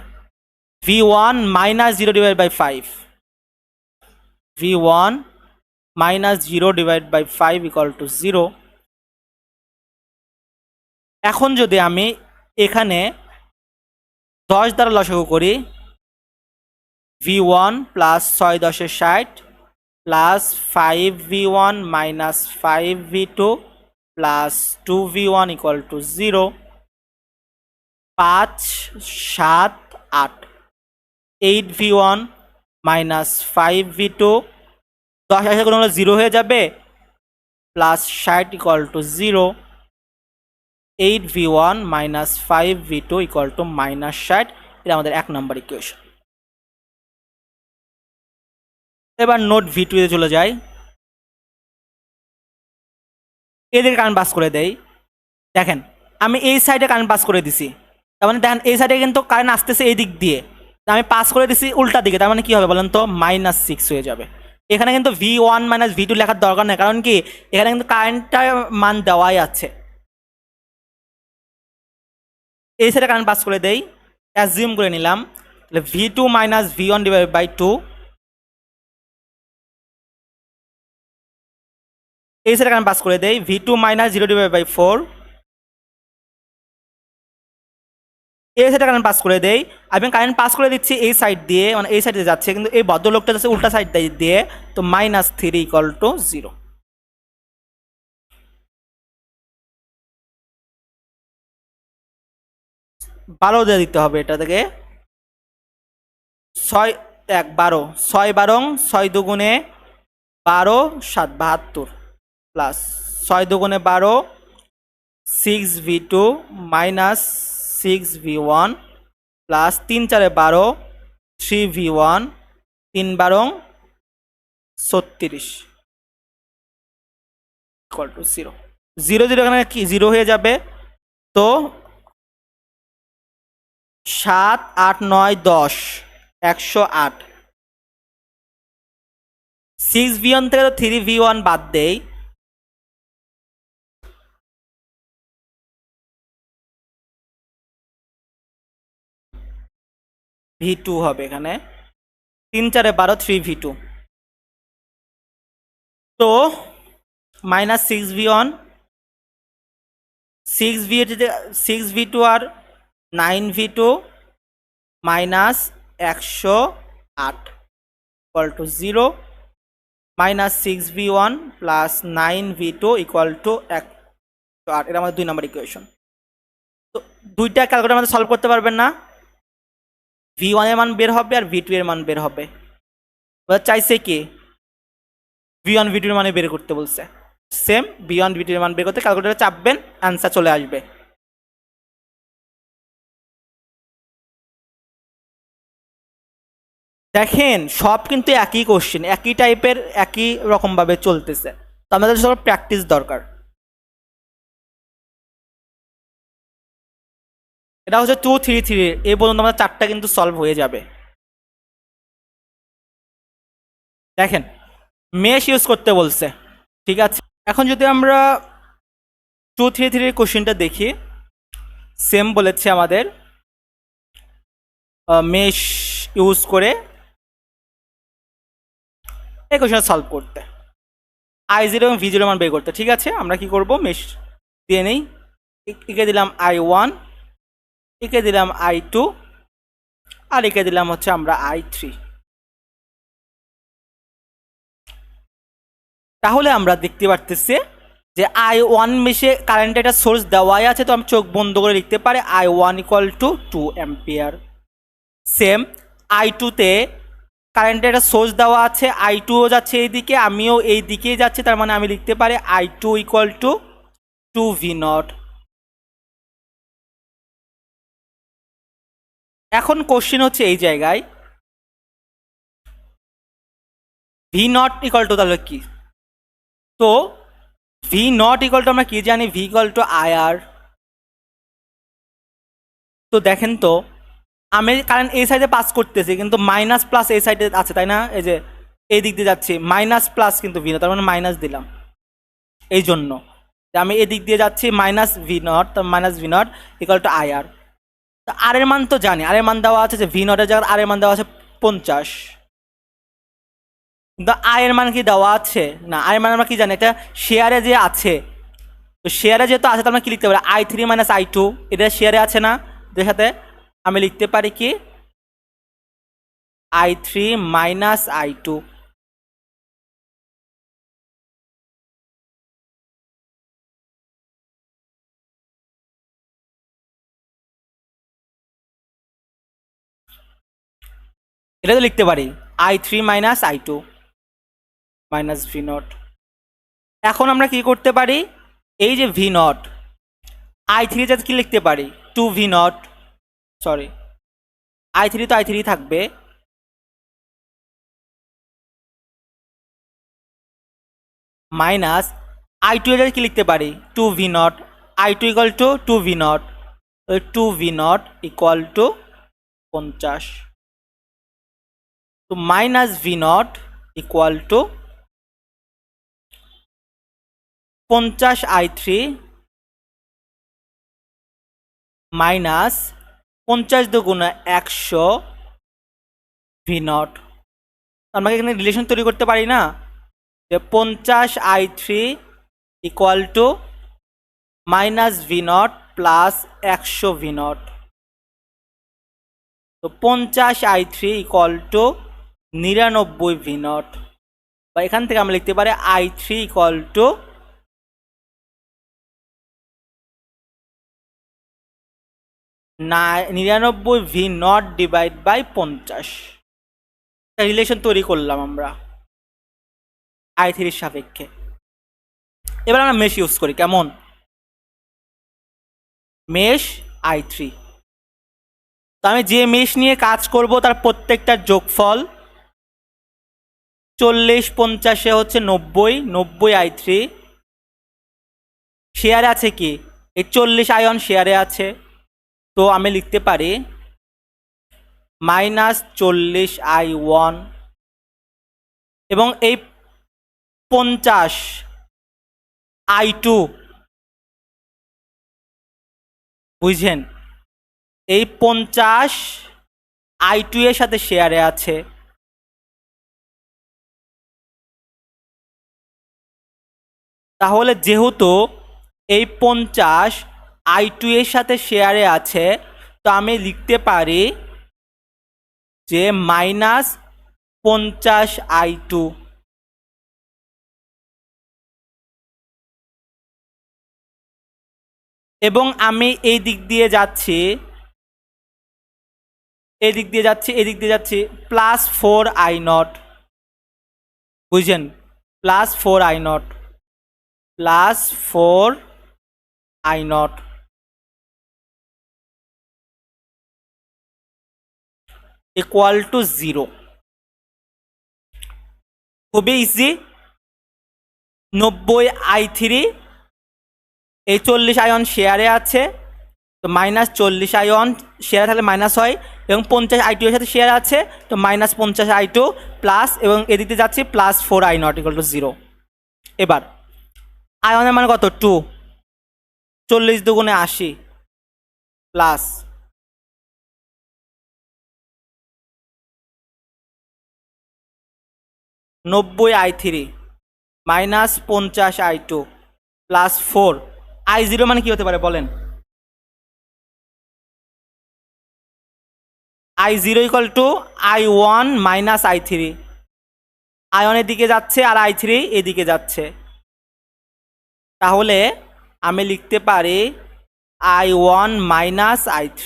v1 -0/5, v1 -0/5 ইকুয়াল টু 0। এখন যদি আমি এখানে 10 দ্বারা লসাগু করি, v1 plus 6 10 60 plus 5v1 minus 5v2 plus 2v1 equal to 0, 5 7 8, 8v1 minus 5v2, 10 আসে কোনো 0 হয়ে যাবে, plus 60 equal to 0, 8v1 minus 5v2 equal to -60। এটা আমাদের 1 নম্বর ইকুয়েশন। এবার নোট v2 এ চলে যাই, এদের কারেন্ট পাস করে দেই। দেখেন আমি এই সাইডে কারেন্ট পাস করে দিছি, তার মানে দেখেন এই সাইডে কিন্তু কারেন্ট আসতেছে এই দিক দিয়ে, আমি পাস করে দিচ্ছি উল্টা দিকে, তার মানে কি হবে বলেন তো -6 হয়ে যাবে। এখানে কিন্তু V1 - V2 লেখার দরকার নেই, কারণ কি এখানে কিন্তু কারেন্টটার মান দেওয়াই আছে। এই সাইডে কারেন্ট পাস করে দেই, অ্যাজিউম করে নিলাম, তাহলে V2 - V1/2। এই সাইডে কারেন্ট পাস করে দেই, V2 - 0/4। এই সাইডে কারেন্ট পাস করে দেই, আমি কারেন্ট পাস করে দিচ্ছি এই সাইড দিয়ে, মানে এই সাইডে যাচ্ছে, কিন্তু এই ভদ্রলোকটা যাচ্ছে উল্টা সাইড দিয়ে, তো -3 = 0। 12 দিয়ে দিতে হবে এটা থেকে, 6 1 12, 6 12 6 দুগুণে 12 7 72 প্লাস 6 দুগুণে 12 6V2 -6V1 প্লাস 3 4 12 3V1 3 12 36 = 0। 0 0 এখানে কি 0 হয়ে যাবে, তো 7 8 9 10 108। 6V1 থেকে তো 3V1 বাদ দেই, V2 হবে এখানে, 3 4 12 3V2, তো -6V1 6V2 আর 9V2 -108 = 0, -6V1 প্লাস 9V2 = 108। এটা আমাদের 2 নম্বর ইকুয়েশন। তো দুইটা ক্যালকুলেটর আমাদের সলভ করতে পারবেন না, V1 এর মান বের হবে আর V2 এর মান বের হবে। এবার চাইছে কি V1 V2 এর মানে বের করতে বলছে, সেম V1 V2 এর মান বের করতে ক্যালকুলেটরে চাপবেন, অ্যান্সার চলে আসবে। দেখেন সব কিন্তু একই কোশ্চেন, একই টাইপের, একই রকমভাবে চলতেছে, তো আমাদের সব প্র্যাকটিস দরকার। এটা হচ্ছে 2 3 3, এই পর্যন্ত আমাদের 4টা কিন্তু সলভ হয়ে যাবে। দেখেন মেশ ইউজ করতে বলছে, ঠিক আছে। এখন যদি আমরা 2 3 3 কোশ্চেনটা দেখি, সেম বলেছে আমাদের মেশ ইউজ করে এই কোশ্চেনটা সলভ করতে, I0 এবং V0 মান বের করতে। ঠিক আছে, আমরা কি করব, মেশ দিয়ে নেই, একে দিলাম I1, একে দিলাম I2, আর একে দিলাম হচ্ছে আমরা I3। তাহলে আমরা দেখতে পারতেছি যে I1 মেশে কারেন্টের একটা সোর্স দেওয়াই আছে, তো আমি চোখ বন্ধ করে লিখতে পারি I1 = 2 অ্যাম্পিয়ার। সেম I2 তে কারেন্টের একটা সোর্স দেওয়া আছে, I2 ও যাচ্ছে এইদিকে, আমিও এই দিকেই যাচ্ছি, তার মানে আমি লিখতে পারি I2 = 2V0। এখন কোশ্চেন হচ্ছে এই জায়গায় V0 = তাহলে কি, তো V0 = আমরা কি জানি, V = IR। তো দেখেন তো আমি কারেন্ট এই সাইডে পাস করতেছি, কিন্তু মাইনাস প্লাস এই সাইডে আছে, তাই না, এই যে এই দিক দিয়ে যাচ্ছি, মাইনাস প্লাস কিন্তু V0, তার মানে মাইনাস দিলাম, এই জন্য যে আমি এদিক দিয়ে যাচ্ছি -V0, তো -V0 = IR। তো আর এর মান তো জানি, আর এর মান দেওয়া আছে যে V0 এর জায়গায় আর এর মান দেওয়া আছে 50, কিন্তু আই এর মান কি দেওয়া আছে না, আই এর মান আমরা কি জানি, এটা শেয়ারে যে আছে, তো শেয়ারে যেহেতু আছে, তো আমরা কি লিখতে পারি I3 - I2, এটা শেয়ারে আছে না, এর সাথে আমি লিখতে পারি কি I3 - I2। এটা তো লিখতে পারি I3 - I2 -V0। এখন আমরা কি করতে পারি, এই যে V0, I3 যাতে কি লিখতে পারি 2V0, সরি I3 তো I3 থাকবে, মাইনাস I2 এর কি লিখতে পারি 2V0, I2 = 2V0, two V naught equal to 50, তো minus V naught equal to 50i3 minus 50 দুগুণে 100 ভি নট। আমরা এখানে রিলেশন তৈরি করতে পারি না, যে 50i3 equal to minus V not plus 100 V naught. তো 50i3 equal to 99 V not, বা এখান থেকে আমরা লিখতে পারি i3 equal to 99 V naught divide by 50। Relation তৈরি করলাম আমরা i3 এর সাপেক্ষে। এবার আমরা মেশ ইউজ করি, কেমন? মেশ i3, তো আমি যে মেশ নিয়ে কাজ করব তার প্রত্যেকটার যোগফল 40 50 হচ্ছে 90, 90i3 শেয়ারে আছে কি এই 40 আয়ন শেয়ারে আছে, তো আমি লিখতে পারি -40i1 এবং এই 50i2, বুঝছেন? এই 50i2 এর সাথে শেয়ারে আছে, তাহলে যেহেতু এই 50i2 এর সাথে শেয়ারে আছে, তো আমি লিখতে পারি যে -50i2, এবং আমি এই দিক দিয়ে যাচ্ছি, এদিক দিয়ে যাচ্ছি +4i0, বুঝছেন? +4i0 equal to 0। খুবই ইজি। 90i3 এই 40 আয়ন শেয়ারে আছে, তো -40 আয়ন শেয়ারে থাকলে মাইনাস হয়, এবং 50i2 এর সাথে শেয়ার আছে, তো -50i2 প্লাস, এবং এদিকে যাচ্ছি +4i0 ইকুয়াল টু 0। এবার আয়নের মানে কত? 2, 40 দুগুণে 80 plus 90i3 minus 50i2 plus 4, i0 মানে কি হতে পারে বলেন? i0 equal to i1 minus i3, আয়নের দিকে যাচ্ছে আর i3 এদিকে যাচ্ছে, তাহলে আমি লিখতে পারি i1 minus i3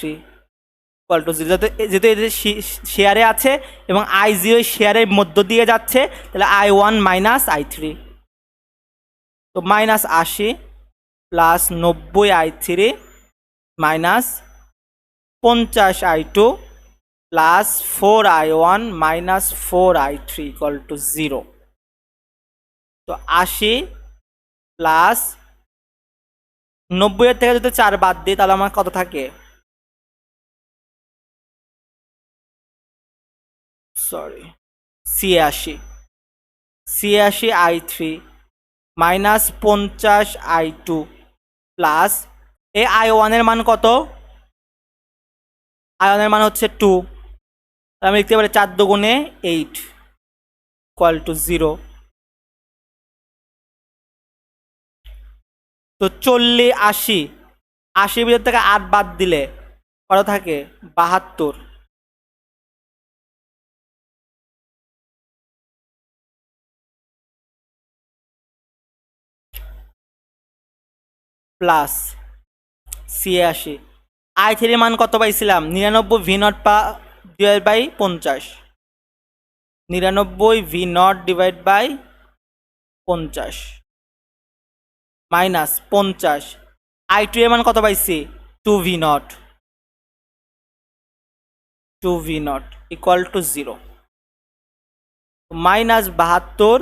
equal to 0। যেহেতু এদের শেয়ারে আছে এবং i0 শেয়ারের মধ্য দিয়ে যাচ্ছে, তাহলে i1 মাইনাস i3, তো -80 plus 90i3 minus 50i2 plus 4i1 minus 4i3 equal to 0। তো 80 প্লাস 90 এর থেকে যদি 4 বাদ দিই, তাহলে আমার কত থাকে? Sorry, 86i3 minus 50i2 plus এই i1 এর মান কত? আয়নের মান হচ্ছে 2, আমি লিখতে পারি 4 দুগুণে 8 ইকুয়াল টু 0। তো 80 ভিতর থেকে 8 বাদ দিলে কত থাকে? 72। প্লাস 86i3 মান কত পাইছিলাম? 99 V naught divide by 50, 99 V naught divide by 50 minus 50i2 এর মান কত পাইছি? 2v0 equal to 0, -72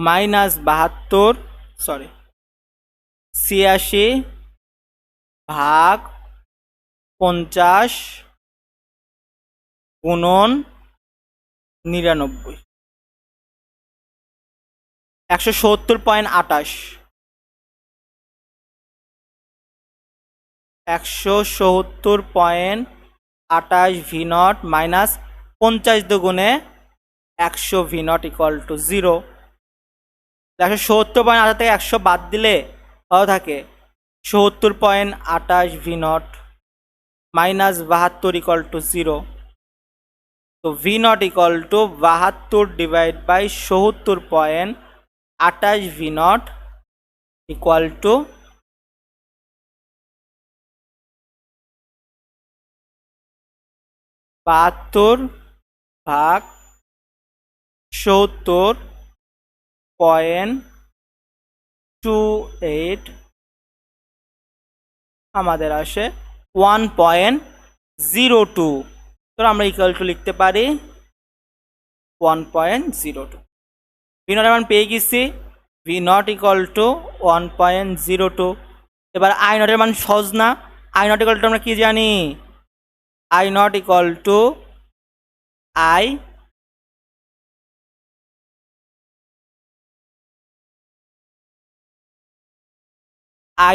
minus 72 sorry 86 ভাগ 50 গুণন 99 170.28 170.28 ভি নট মাইনাস 50 দুগুণে 100 ভি নট ইকুয়াল টু 0। 170.28 থেকে 100 বাদ দিলে কত থাকে 70.28 V naught minus 72 equal to 0। তো V naught equal to 72 divide by 70.28 V naught equal to 72 ভাগ 70.28 আমাদের আসে 1.02। তো আমরা ইকুয়াল টু লিখতে পারি 1.02। ভি নট মান পেয়ে গেছি, ভি নট ইকুয়াল টু 1.02। এবার আই নটের মান সহজ না, আই নট ইকুয়াল টু আমরা কি জানি, I not equal to I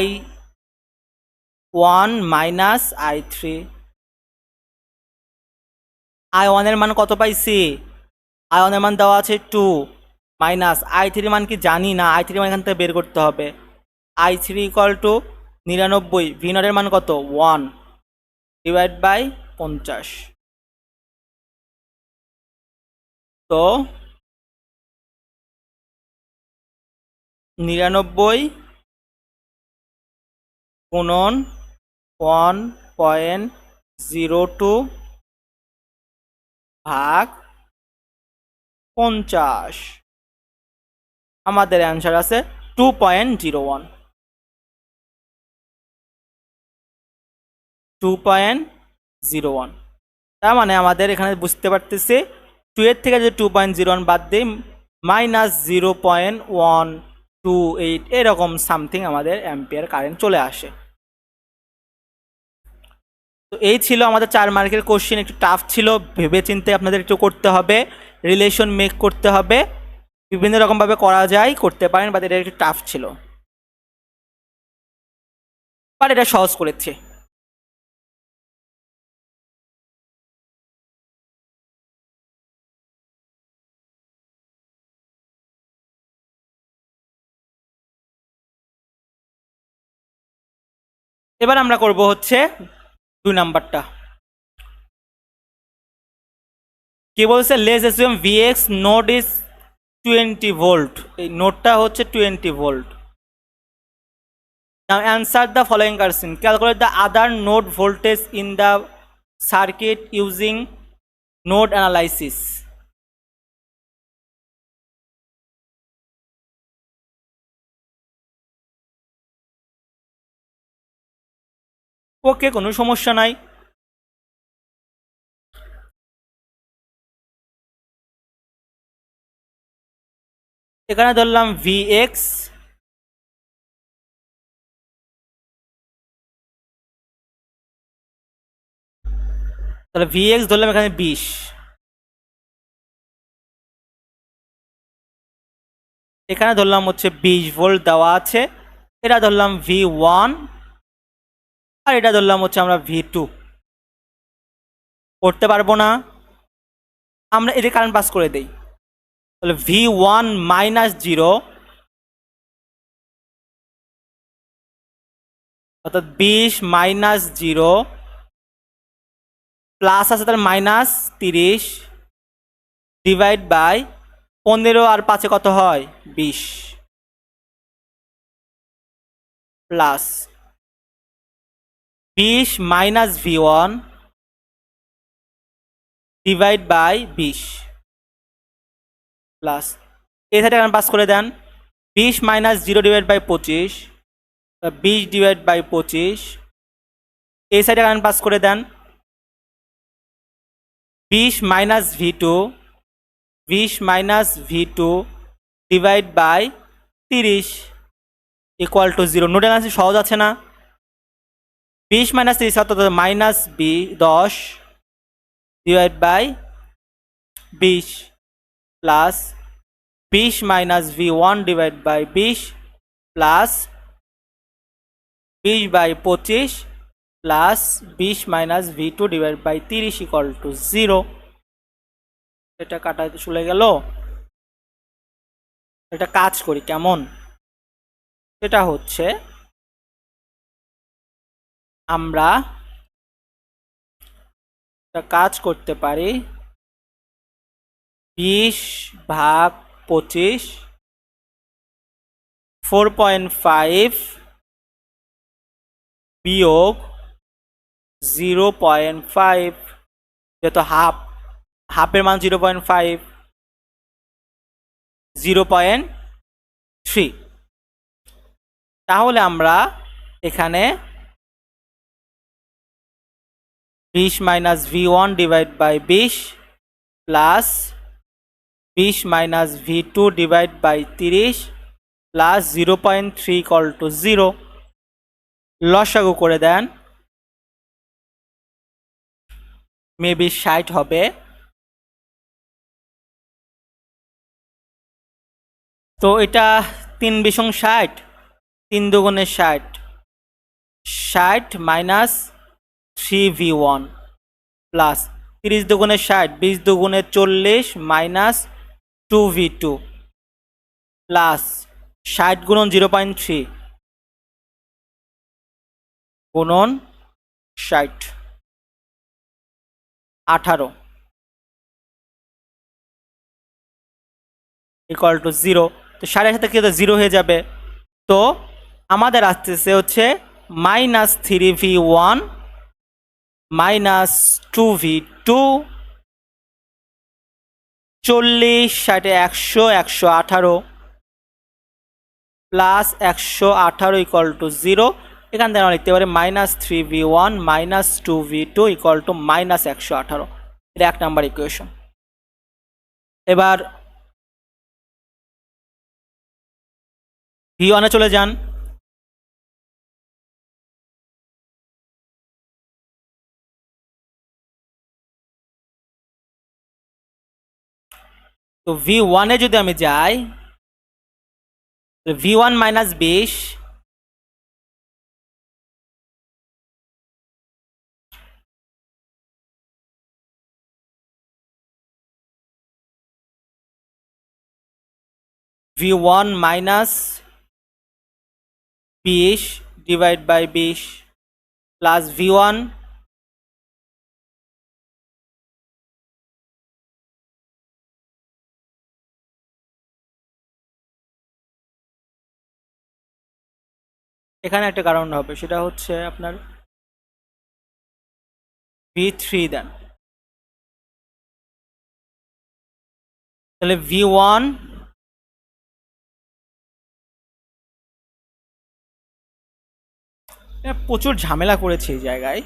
I1 minus I3। I1 এর মান কত পাইছি, I1 এর মান দেওয়া আছে 2 মাইনাস I3 মান কি জানি না, I3 মান এখান থেকে বের করতে হবে। I3 ইকুয়াল টু 99, ভি নটের মান কত 1 ডিভাইড বাই 50। তো 99 গুণন 1.02 ভাগ 50 আমাদের অ্যান্সার আছে 2.01। 2.01 তার মানে আমাদের এখানে বুঝতে পারতেছি 2 এর থেকে যদি 2.01 বাদ দিই মাইনাস 0.128 এরকম সামথিং আমাদের অ্যাম্পিয়ার কারেন্ট চলে আসে। তো এই ছিল আমাদের 4 মার্কের কোশ্চেন, একটু টাফ ছিল, ভেবে চিন্তে আপনাদের একটু করতে হবে, রিলেশন মেক করতে হবে, বিভিন্ন রকমভাবে করা যায়, করতে পারেন, বাট এটা একটু টাফ ছিল, বাট এটা সহজ করেছে। এবার আমরা করব হচ্ছে 2 নাম্বারটা। কি বলছে, let's assume VX node is 20 volt, এই নোডটা হচ্ছে 20 volt. Now answer the following question, calculate the other node voltage in the circuit using node analysis. Okay, কোনো সমস্যা নাই। এখানে ধরলাম ভিএক্স, তাহলে ভিএক্স ধরলাম এখানে 20, এখানে ধরলাম হচ্ছে 20 ভোল্ট দেওয়া আছে, এটা ধরলাম V1 আর এটা ধরলাম হচ্ছে আমরা V2। করতে পারবো না, আমরা এটা কারেন্ট পাস করে দেই, তাহলে V1 মাইনাস 0 অর্থাৎ 20 মাইনাস 0 প্লাস আছে তাহলে মাইনাস 30 ডিভাইড বাই 15 আর 5 কত হয় 20 plus 20 minus V1 divide by 20 plus এই সাইডে কারেন্ট পাস করে দেন, 20 minus 0 divide by 25, 20 divide by 25, এই সাইডে কারেন্ট পাস করে দেন, 20 minus V2, 20 minus V2 divide by 30 equal to 0। Node analysis সহজ আছে না? 20 মাইনাস 30 অর্থাৎ minus 10 divide by 20 plus 20 minus V1 divide by 20 plus 20 by 25 plus 20 minus V2 divide by 30 equal to 0। এটা কাটাতে চলে গেল। এটা কাজ করি কেমন? এটা হচ্ছে আমরা কাজ করতে পারি 20 ভাগ 25 4.5 বিয়োগ 0.5, যেহেতু হাফের মান 0.5, 0.3। তাহলে আমরা এখানে 20 minus V1 divide by 20 plus 20 minus V2 divide by 30 plus 0.3 equal to 0। লসাগু করে দেন, মেবি 60 হবে। তো এটা 3 বিশং 60, 3 দুগুণে 60, 60 মাইনাস 3V1 প্লাস 30 দুগুণে 60, 20 দুগুণে 40 মাইনাস 2V2 প্লাস 60 গুণন 0.3 গুণন 60 18 ইকুয়াল টু 0। তো 60 সাথে কি 0 হয়ে যাবে। তো আমাদের আসতেছে হচ্ছে minus 3V1 minus 2V2 40 60 100 118 plus 118 equal to 0। এখান থেকে আমরা লিখতে পারি minus 3V1 minus 2V2 equal to minus 118। এটা 1 নাম্বার ইকুয়েশন। এবার V1 এ চলে যান। তো V1 এ যদি আমি যাই, V1 minus 20 V1 minus 20 divide by 20 plus V1 এখানে একটা কারণ হবে, সেটা হচ্ছে আপনার V3 দেন। তাহলে V1 প্রচুর ঝামেলা করেছে এই জায়গায়।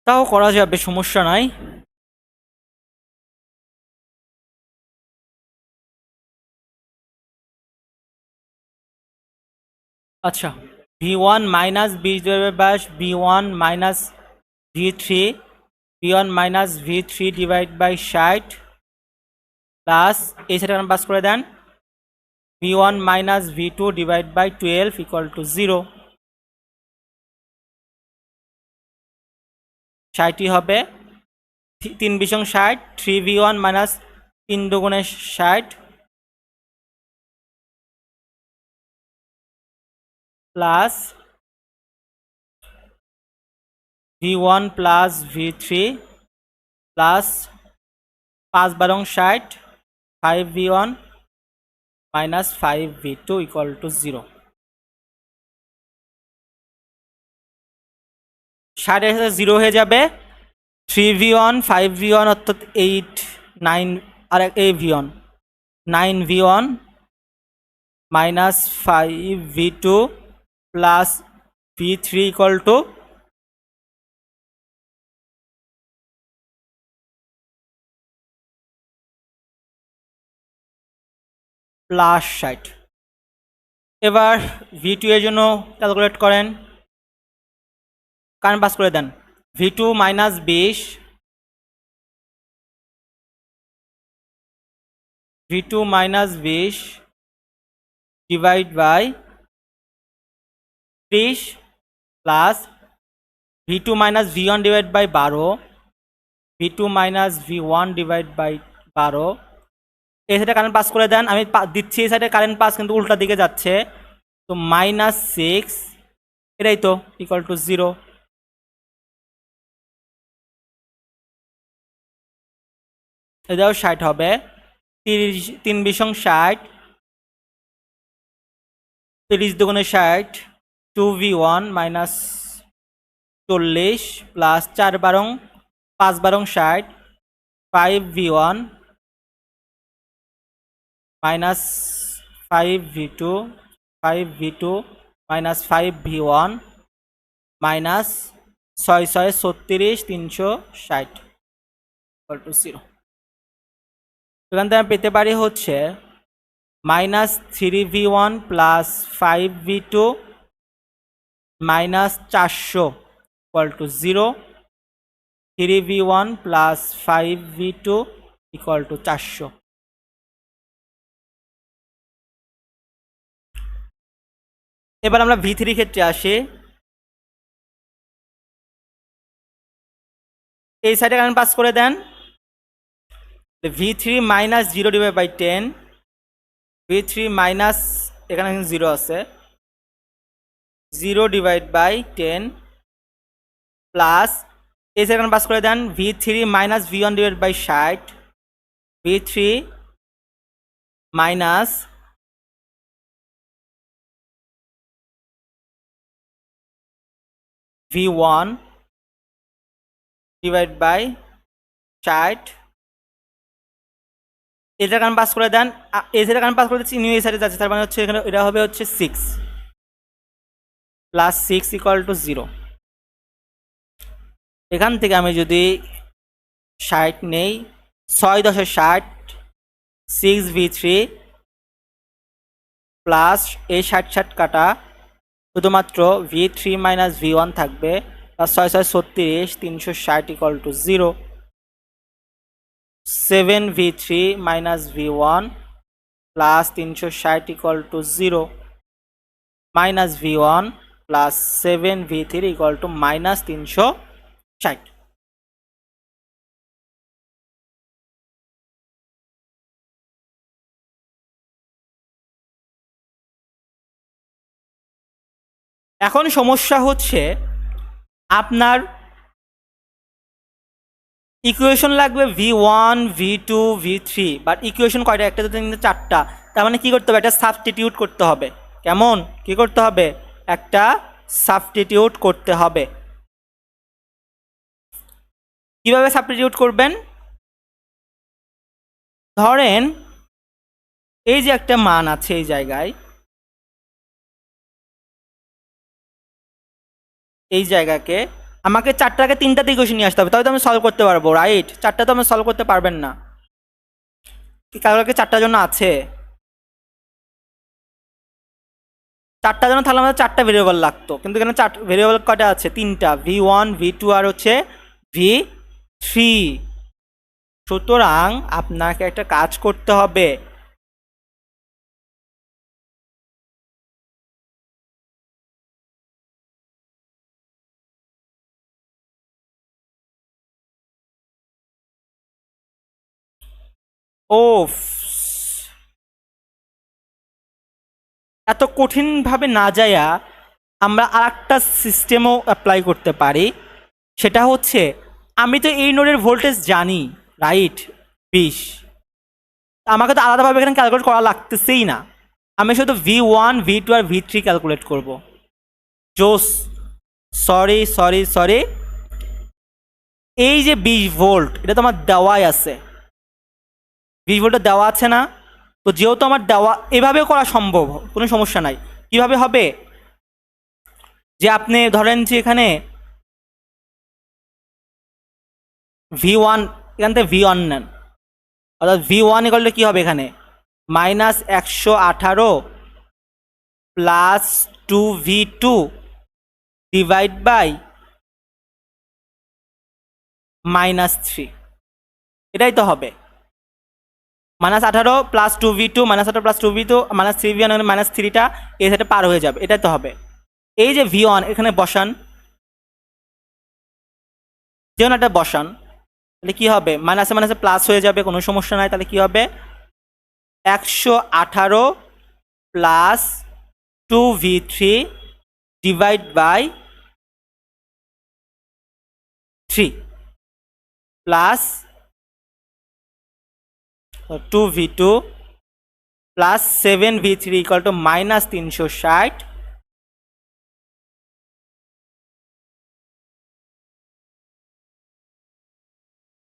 তাও করা যাবে, সমস্যা নাই। আচ্ছা, V1 minus 20 by V1 minus V3, V1 minus V3 divide by 60 plus এই সাইডে পাস করে দেন V1 minus V2 divide by 12 equal to 0। 60 হবে 3 বিশং 60, 3V1 মাইনাস 3 দুগুণে 60 plus V1 plus V3 plus 5 বারং 60, 5V1 minus 5v2 equal to 0। 60 এর সাথে 0 হয়ে যাবে, 3v1 5v1 অর্থাৎ 8 9 আর এই v1 9v1 minus 5v2 plus v3 equal two plus 60। এবার v2 এর জন্য ক্যালকুলেট করেন, কারেন্ট পাস করে দেন। v2 minus 20 v2 minus 20 divide by 30 plus v2 minus v1 divide by 12 v2 minus v1 divide by 12। এই সাইডে কারেন্ট পাস করে দেন, আমি দিচ্ছি এই সাইডে কারেন্ট পাস কিন্তু উল্টা দিকে যাচ্ছে, তো মাইনাস 6 এটাই তো ইকুয়াল টু 0। এটাও 60 হবে, 3 বিশং 60, 30 দুগুণে 60, 2v1 minus 40 plus 4 বারং 5 বারং 60, 5v1 minus 5v2 5v2 minus 5v1 minus 6 6 36 360 equal to 0। এখান থেকে আমি পেতে পারি হচ্ছে minus 3v1 plus 5v2 minus 400 equal to 0, 3v1 plus 5v2 equal to 400। এবার আমরা v3 ক্ষেত্রে আসি, এই সাইডে কারেন্ট পাস করে দেন, v3 minus 0 divide by 10, v3 minus এখানে 0 আছে 0 ডিভাইড বাই 10 প্লাস এই সাইডে কারেন্ট পাস করে দেন, v3 minus v1 divide by 60, v3 minus v1 divide by 60। এটা কারণ পাস করে দেন, এই সাইডে কারণ পাস করে দিচ্ছি, নিউ এই সাইডে যাচ্ছে, তার মানে হচ্ছে এখানে এটা হবে হচ্ছে 6 প্লাস 6 ইকুয়াল টু 0। এখান থেকে আমি যদি 60 নেই, 6 10 60, 6v3 প্লাস এই 60 60 কাটা, শুধুমাত্র v3 মাইনাস v1 থাকবে, plus 6 6 36 360 equal to 0, 7v3 minus v1 plus 360 equal to 0, minus v1 plus 7v3 equal two minus 360। এখন সমস্যা হচ্ছে আপনার ইকুয়েশন লাগবে v1 v2 v3, but equation কয়টা, একটা দুটো তিনটে চারটা, তার মানে কী করতে হবে, একটা সাবস্টিটিউট করতে হবে। কেমন কি করতে হবে, একটা সাবস্টিটিউট করতে হবে। কিভাবে সাবস্টিটিউট করবেন, ধরেন এই যে একটা মান আছে এই জায়গায়, এই জায়গাকে আমাকে চারটাকে তিনটাতে ইকুয়েশন নিয়ে আসতে হবে, তবে তো আমি সলভ করতে পারবো, রাইট? চারটা তো আমি সলভ করতে পারবেন না, কালকে চারটার জন্য আছে, চারটার জন্য তাহলে আমাদের চারটা ভেরিয়েবল লাগতো, কিন্তু এখানে ভেরিয়েবল কয়টা আছে, তিনটা, v1 v2 আর হচ্ছে v3। সুতরাং আপনাকে একটা কাজ করতে হবে, ও এত কঠিনভাবে না যায়া আমরা আর একটা সিস্টেমও অ্যাপ্লাই করতে পারি, সেটা হচ্ছে আমি তো এই নোডের ভোল্টেজ জানি, রাইট, 20, আমাকে তো আলাদাভাবে এখানে ক্যালকুলেট করা লাগতেছেই না, আমি শুধু V1 V2 আর V3 ক্যালকুলেট করব। জোস, সরি সরি সরি, এই যে 20 ভোল্ট এটা তো আমার দেওয়াই আছে, 20 ভোল্টটা দেওয়া আছে না, তো যেহেতু আমার দেওয়া, এভাবেও করা সম্ভব, কোনো সমস্যা নাই। কিভাবে হবে, যে আপনি ধরেন যে এখানে V1, এখান থেকে V1 নেন, অর্থাৎ V1 করলে কী হবে, এখানে -118 প্লাস 2V2 ডিভাইড বাই -3, এটাই তো হবে। -18 plus 2V2 -18 plus 2V2 -3V1 -3টা এই সাইডে পার হয়ে যাবে, এটাই তো হবে। এই যে V1 এখানে বসান, যেমন একটা বসান, তাহলে কী হবে, মাইনাসে মাইনাসে প্লাস হয়ে যাবে, কোনো সমস্যা নাই। তাহলে কী হবে, 118 plus 2V3 divide by 3 plus 2V2 plus 7V3 equal to -360।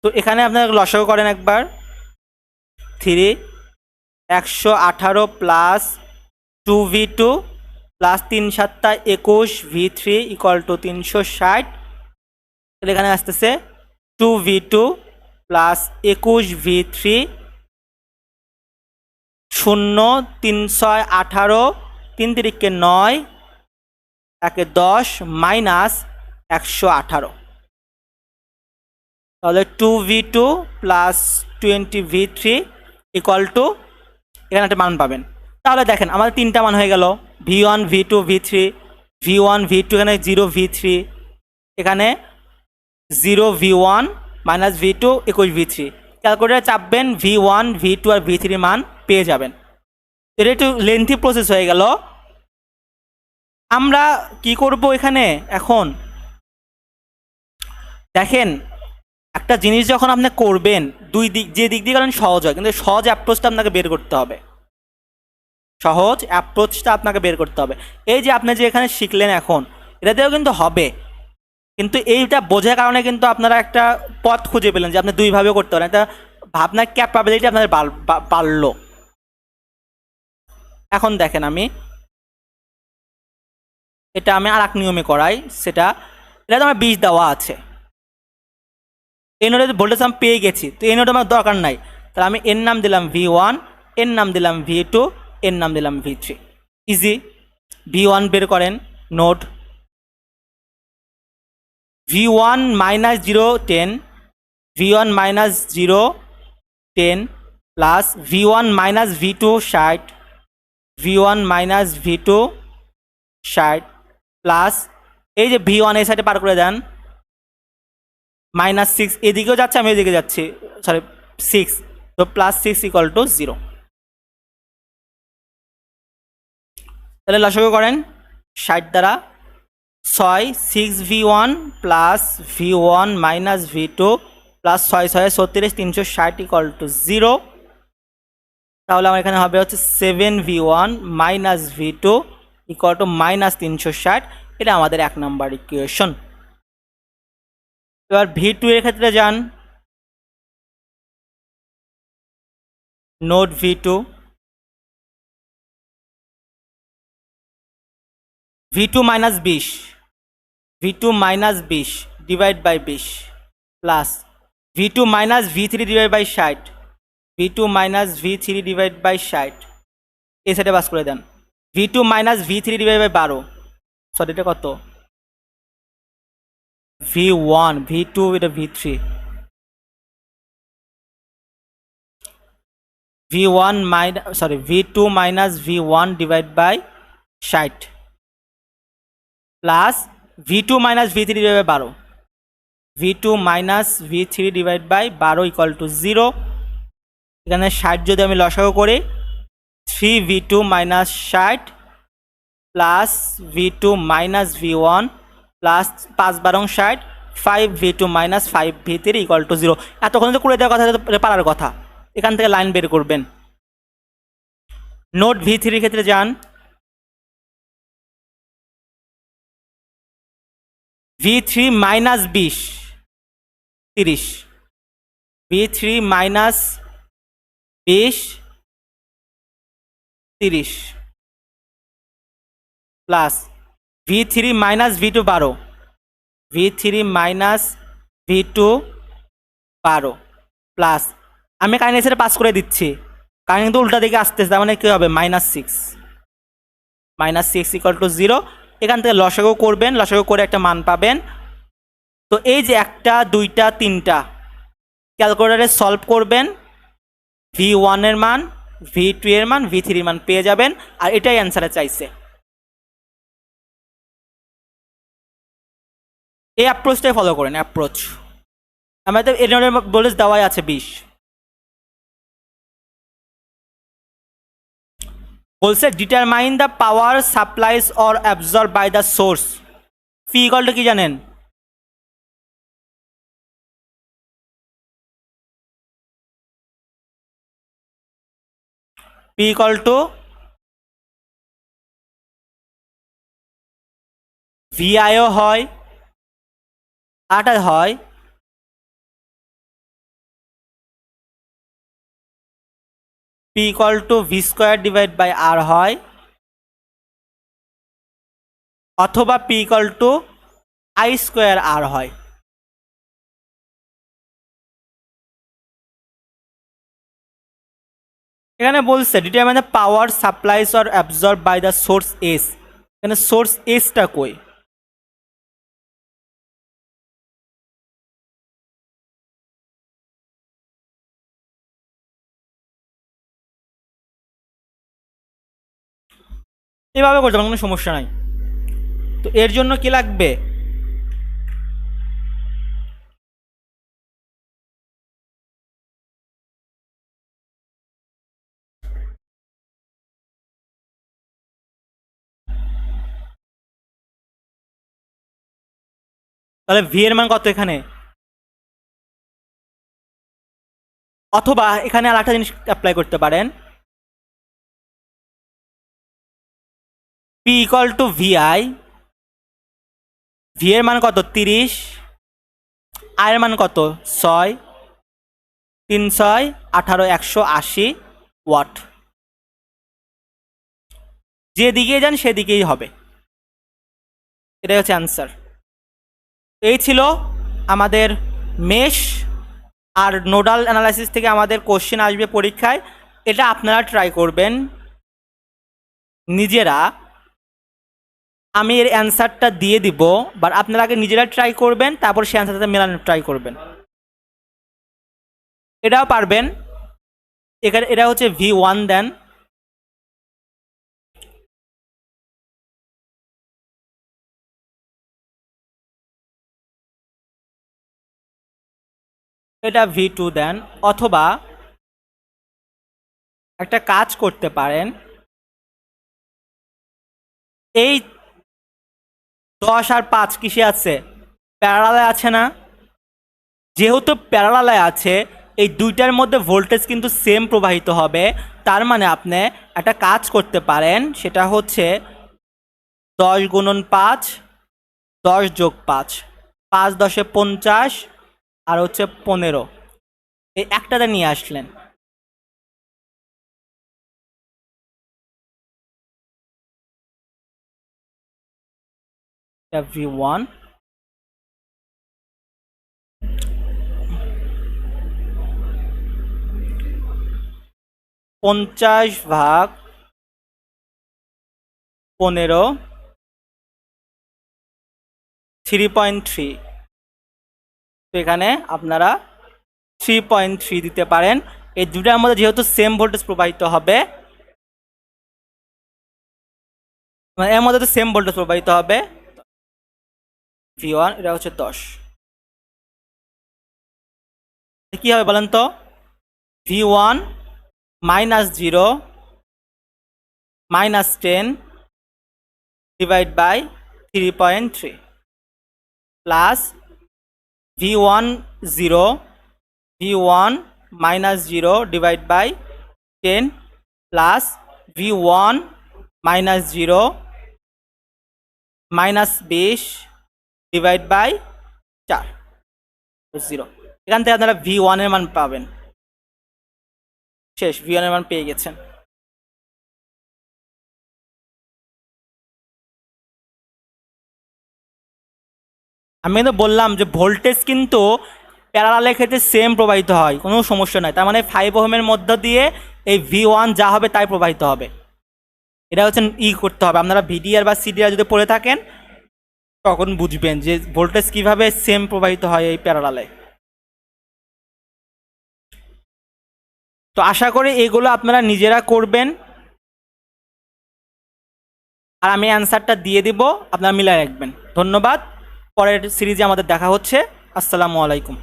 তো এখানে আপনারা লসাগু করেন একবার, 3 118 plus 2V2 plus 3 7 21 V3 equal to 360। তাহলে এখানে আসতেছে 2V2 প্লাস 21 V3 0 3 6 18 3 3 9 1 10 মাইনাস 118। তাহলে 2V2 plus 20V3 equal to, এখানে একটা মান পাবেন। তাহলে দেখেন আমাদের তিনটা মান হয়ে গেল, V1 V2 V3, V1 V2 এখানে 0V3, এখানে 0V1 মাইনাস V2 21V3। ক্যালকুলেটারে চাপবেন V1 V2 আর V3 মান পেয়ে যাবেন। এটা একটু লেন্থি প্রসেস হয়ে গেল। আমরা কি করব এখানে এখন, দেখেন একটা জিনিস যখন আপনি করবেন, দুই দিক, যে দিক দিয়ে করেন সহজ হয়, কিন্তু সহজ অ্যাপ্রোচটা আপনাকে বের করতে হবে, সহজ অ্যাপ্রোচটা আপনাকে বের করতে হবে। এই যে আপনি যে এখানে শিখলেন এখন, এটাতেও কিন্তু হবে, কিন্তু এইটা বোঝার কারণে কিন্তু আপনারা একটা পথ খুঁজে পেলেন যে আপনি দুইভাবে করতে পারেন, একটা ভাবনার ক্যাপাবিলিটি আপনাদের বাড়লো। এখন দেখেন এটা আমি আর এক নিয়মে করাই, সেটা এটা তো আমার 20 দেওয়া আছে, এই নোটে ভোল্টেজ আমি পেয়ে গেছি, তো এই নোট আমার দরকার নাই, তাহলে আমি এর নাম দিলাম V1, এর নাম দিলাম V2, এর নাম দিলাম V3। ইজি। V1 বের করেন, note V1 minus 0 10, V1 minus 0 10 plus V1 minus V2 60, V1 minus V2 60 plus এই যে V1 এই সাইডে পার করে দেন, -6, এদিকেও যাচ্ছে আমি এদিকে যাচ্ছি, সরি 6, তো +6 ইকুয়াল টু 0। তাহলে লসাগু করেন 60 দ্বারা 6 6V1 plus V1 minus V2 plus 6 6 36 360 equal to 0। তাহলে আমার এখানে হবে হচ্ছে 7V1 minus V2 equal to -360। এটা আমাদের 1 নম্বর ইকুয়েশন। এবার V2 এর ক্ষেত্রে যান, note V2, V2 minus 20, V2 minus 20 divide by 20 plus V2 minus V3 divide by 60, V2 minus V3 divide by 60, এই সাইডে বাস করে দেন। V2 minus V3 divide by 12, sorry এটা কত, V1, V2 এটা V3, V1 minus, sorry V2 minus V1 divide by 60 plus V2 minus V3 divide by 12, V2 minus V3 divide by 12 equal to 0। এখানে 60 যদি আমি লসাগু করি, 3V2 minus 60 plus V2 minus V1 plus 5 12 60, 5V2 minus 5V3 equal to 0। এতক্ষণ তো করে দেওয়ার কথা, পারার কথা। এখান থেকে লাইন বের করবেন। নোড V3 ক্ষেত্রে যান, V3 minus 20 30, V3 minus 20 30 plus V3 minus V2 12, V3 minus V2 12 plus আমি কাইনেসের পাস করে দিচ্ছি, কারণ কিন্তু উল্টা দিকে আসতেছে, তার মানে কী হবে -6 ইকুয়াল টু 0। এখান থেকে লসাগু করবেন, লসাগু করে একটা মান পাবেন। তো এই যে 1 2 3টা ক্যালকুলেটারে সলভ করবেন, V1 এর মান, V2 এর মান, V3 এর মান পেয়ে যাবেন। আর এটাই অ্যান্সারে চাইছে। এই অ্যাপ্রোচটাই ফলো করেন, অ্যাপ্রোচ। আমাদের এর ভোল্টেজ দেওয়াই আছে 20। বলছে determine the power supplies or absorb by the source. P equal to কি জানেন? পি ইকুয়াল টু ভিআইও হয়, আটা হয় P equal to V square divide by R হয়, অথবা P equal to I square R হয়। এখানে বলছে determine the power supplies or absorb by the source S. এখানে সোর্স এসটা কই? এভাবে করতে পারেন, কোনো সমস্যা নাই। তো এর জন্য কি লাগবে? তাহলে ভি এর মান কত এখানে? অথবা এখানে আর একটা জিনিস অ্যাপ্লাই করতে পারেন, P equal to VI. V এর মান কত? 30, আই এর মান কত? 6, 3 6 18 180 ওয়াট। যেদিকে যান সেদিকেই হবে। এটাই হচ্ছে অ্যান্সার। এই ছিল আমাদের মেশ আর নোডাল অ্যানালাইসিস থেকে আমাদের কোশ্চেন আসবে পরীক্ষায়। এটা আপনারা ট্রাই করবেন নিজেরা। আমি এর অ্যান্সারটা দিয়ে দিব, বাট আপনারা আগে নিজেরা ট্রাই করবেন, তারপর সেই অ্যান্সারটা মেলানোর ট্রাই করবেন। এটাও পারবেন। এখানে এটা হচ্ছে V1 দেন, এটা V2 দেন, অথবা একটা কাজ করতে পারেন, এই 10 আর 5 কিসে আছে? প্যারালালে আছে না? যেহেতু প্যারালালে আছে, এই দুইটার মধ্যে ভোল্টেজ কিন্তু সেম প্রবাহিত হবে। তার মানে আপনি একটা কাজ করতে পারেন, সেটা হচ্ছে 10 গুণন 5, 10 যোগ 5, 5 10 50, আর হচ্ছে 15। এই একটাতে নিয়ে আসলেন। V1 50/15 3.3। তো এখানে আপনারা 3.3 দিতে পারেন। এই দুটার মধ্যে যেহেতু সেম ভোল্টেজ প্রবাহিত হবে, মানে এর মধ্যে তো সেম ভোল্টেজ প্রবাহিত হবে। V1 এটা হচ্ছে 10। কি হবে বলেন তো? V1 -0 -10 divide by 3.3 plus V1 0 V1 minus 0 divide by 10 plus V1 minus 0 minus 20 divide by 4 0। এখান থেকে আপনারা V1 এর মান পাবেন। শেষ, V1 এর মান পেয়ে গেছেন। আমি তো বললাম যে ভোল্টেজ কিন্তু প্যারালালের ক্ষেত্রে সেম প্রবাহিত হয়, কোনো সমস্যা নাই। তার মানে 5 ওহমের মধ্য দিয়ে এই V1 যা হবে তাই প্রবাহিত হবে। এটা হচ্ছে করতে হবে। আপনারা VDR বা CDR যদি পড়ে থাকেন তখন বুঝবেন যে ভোল্টেজ কিভাবে সেম প্রবাহিত হয় এই প্যারালালে। তো আশা করি এগুলো আপনারা নিজেরা করবেন, আর আমি অ্যান্সারটা দিয়ে দিব, আপনারা মিলাই রাখবেন। ধন্যবাদ। পরের সিরিজে আমাদের দেখা হচ্ছে। আসসালামু আলাইকুম।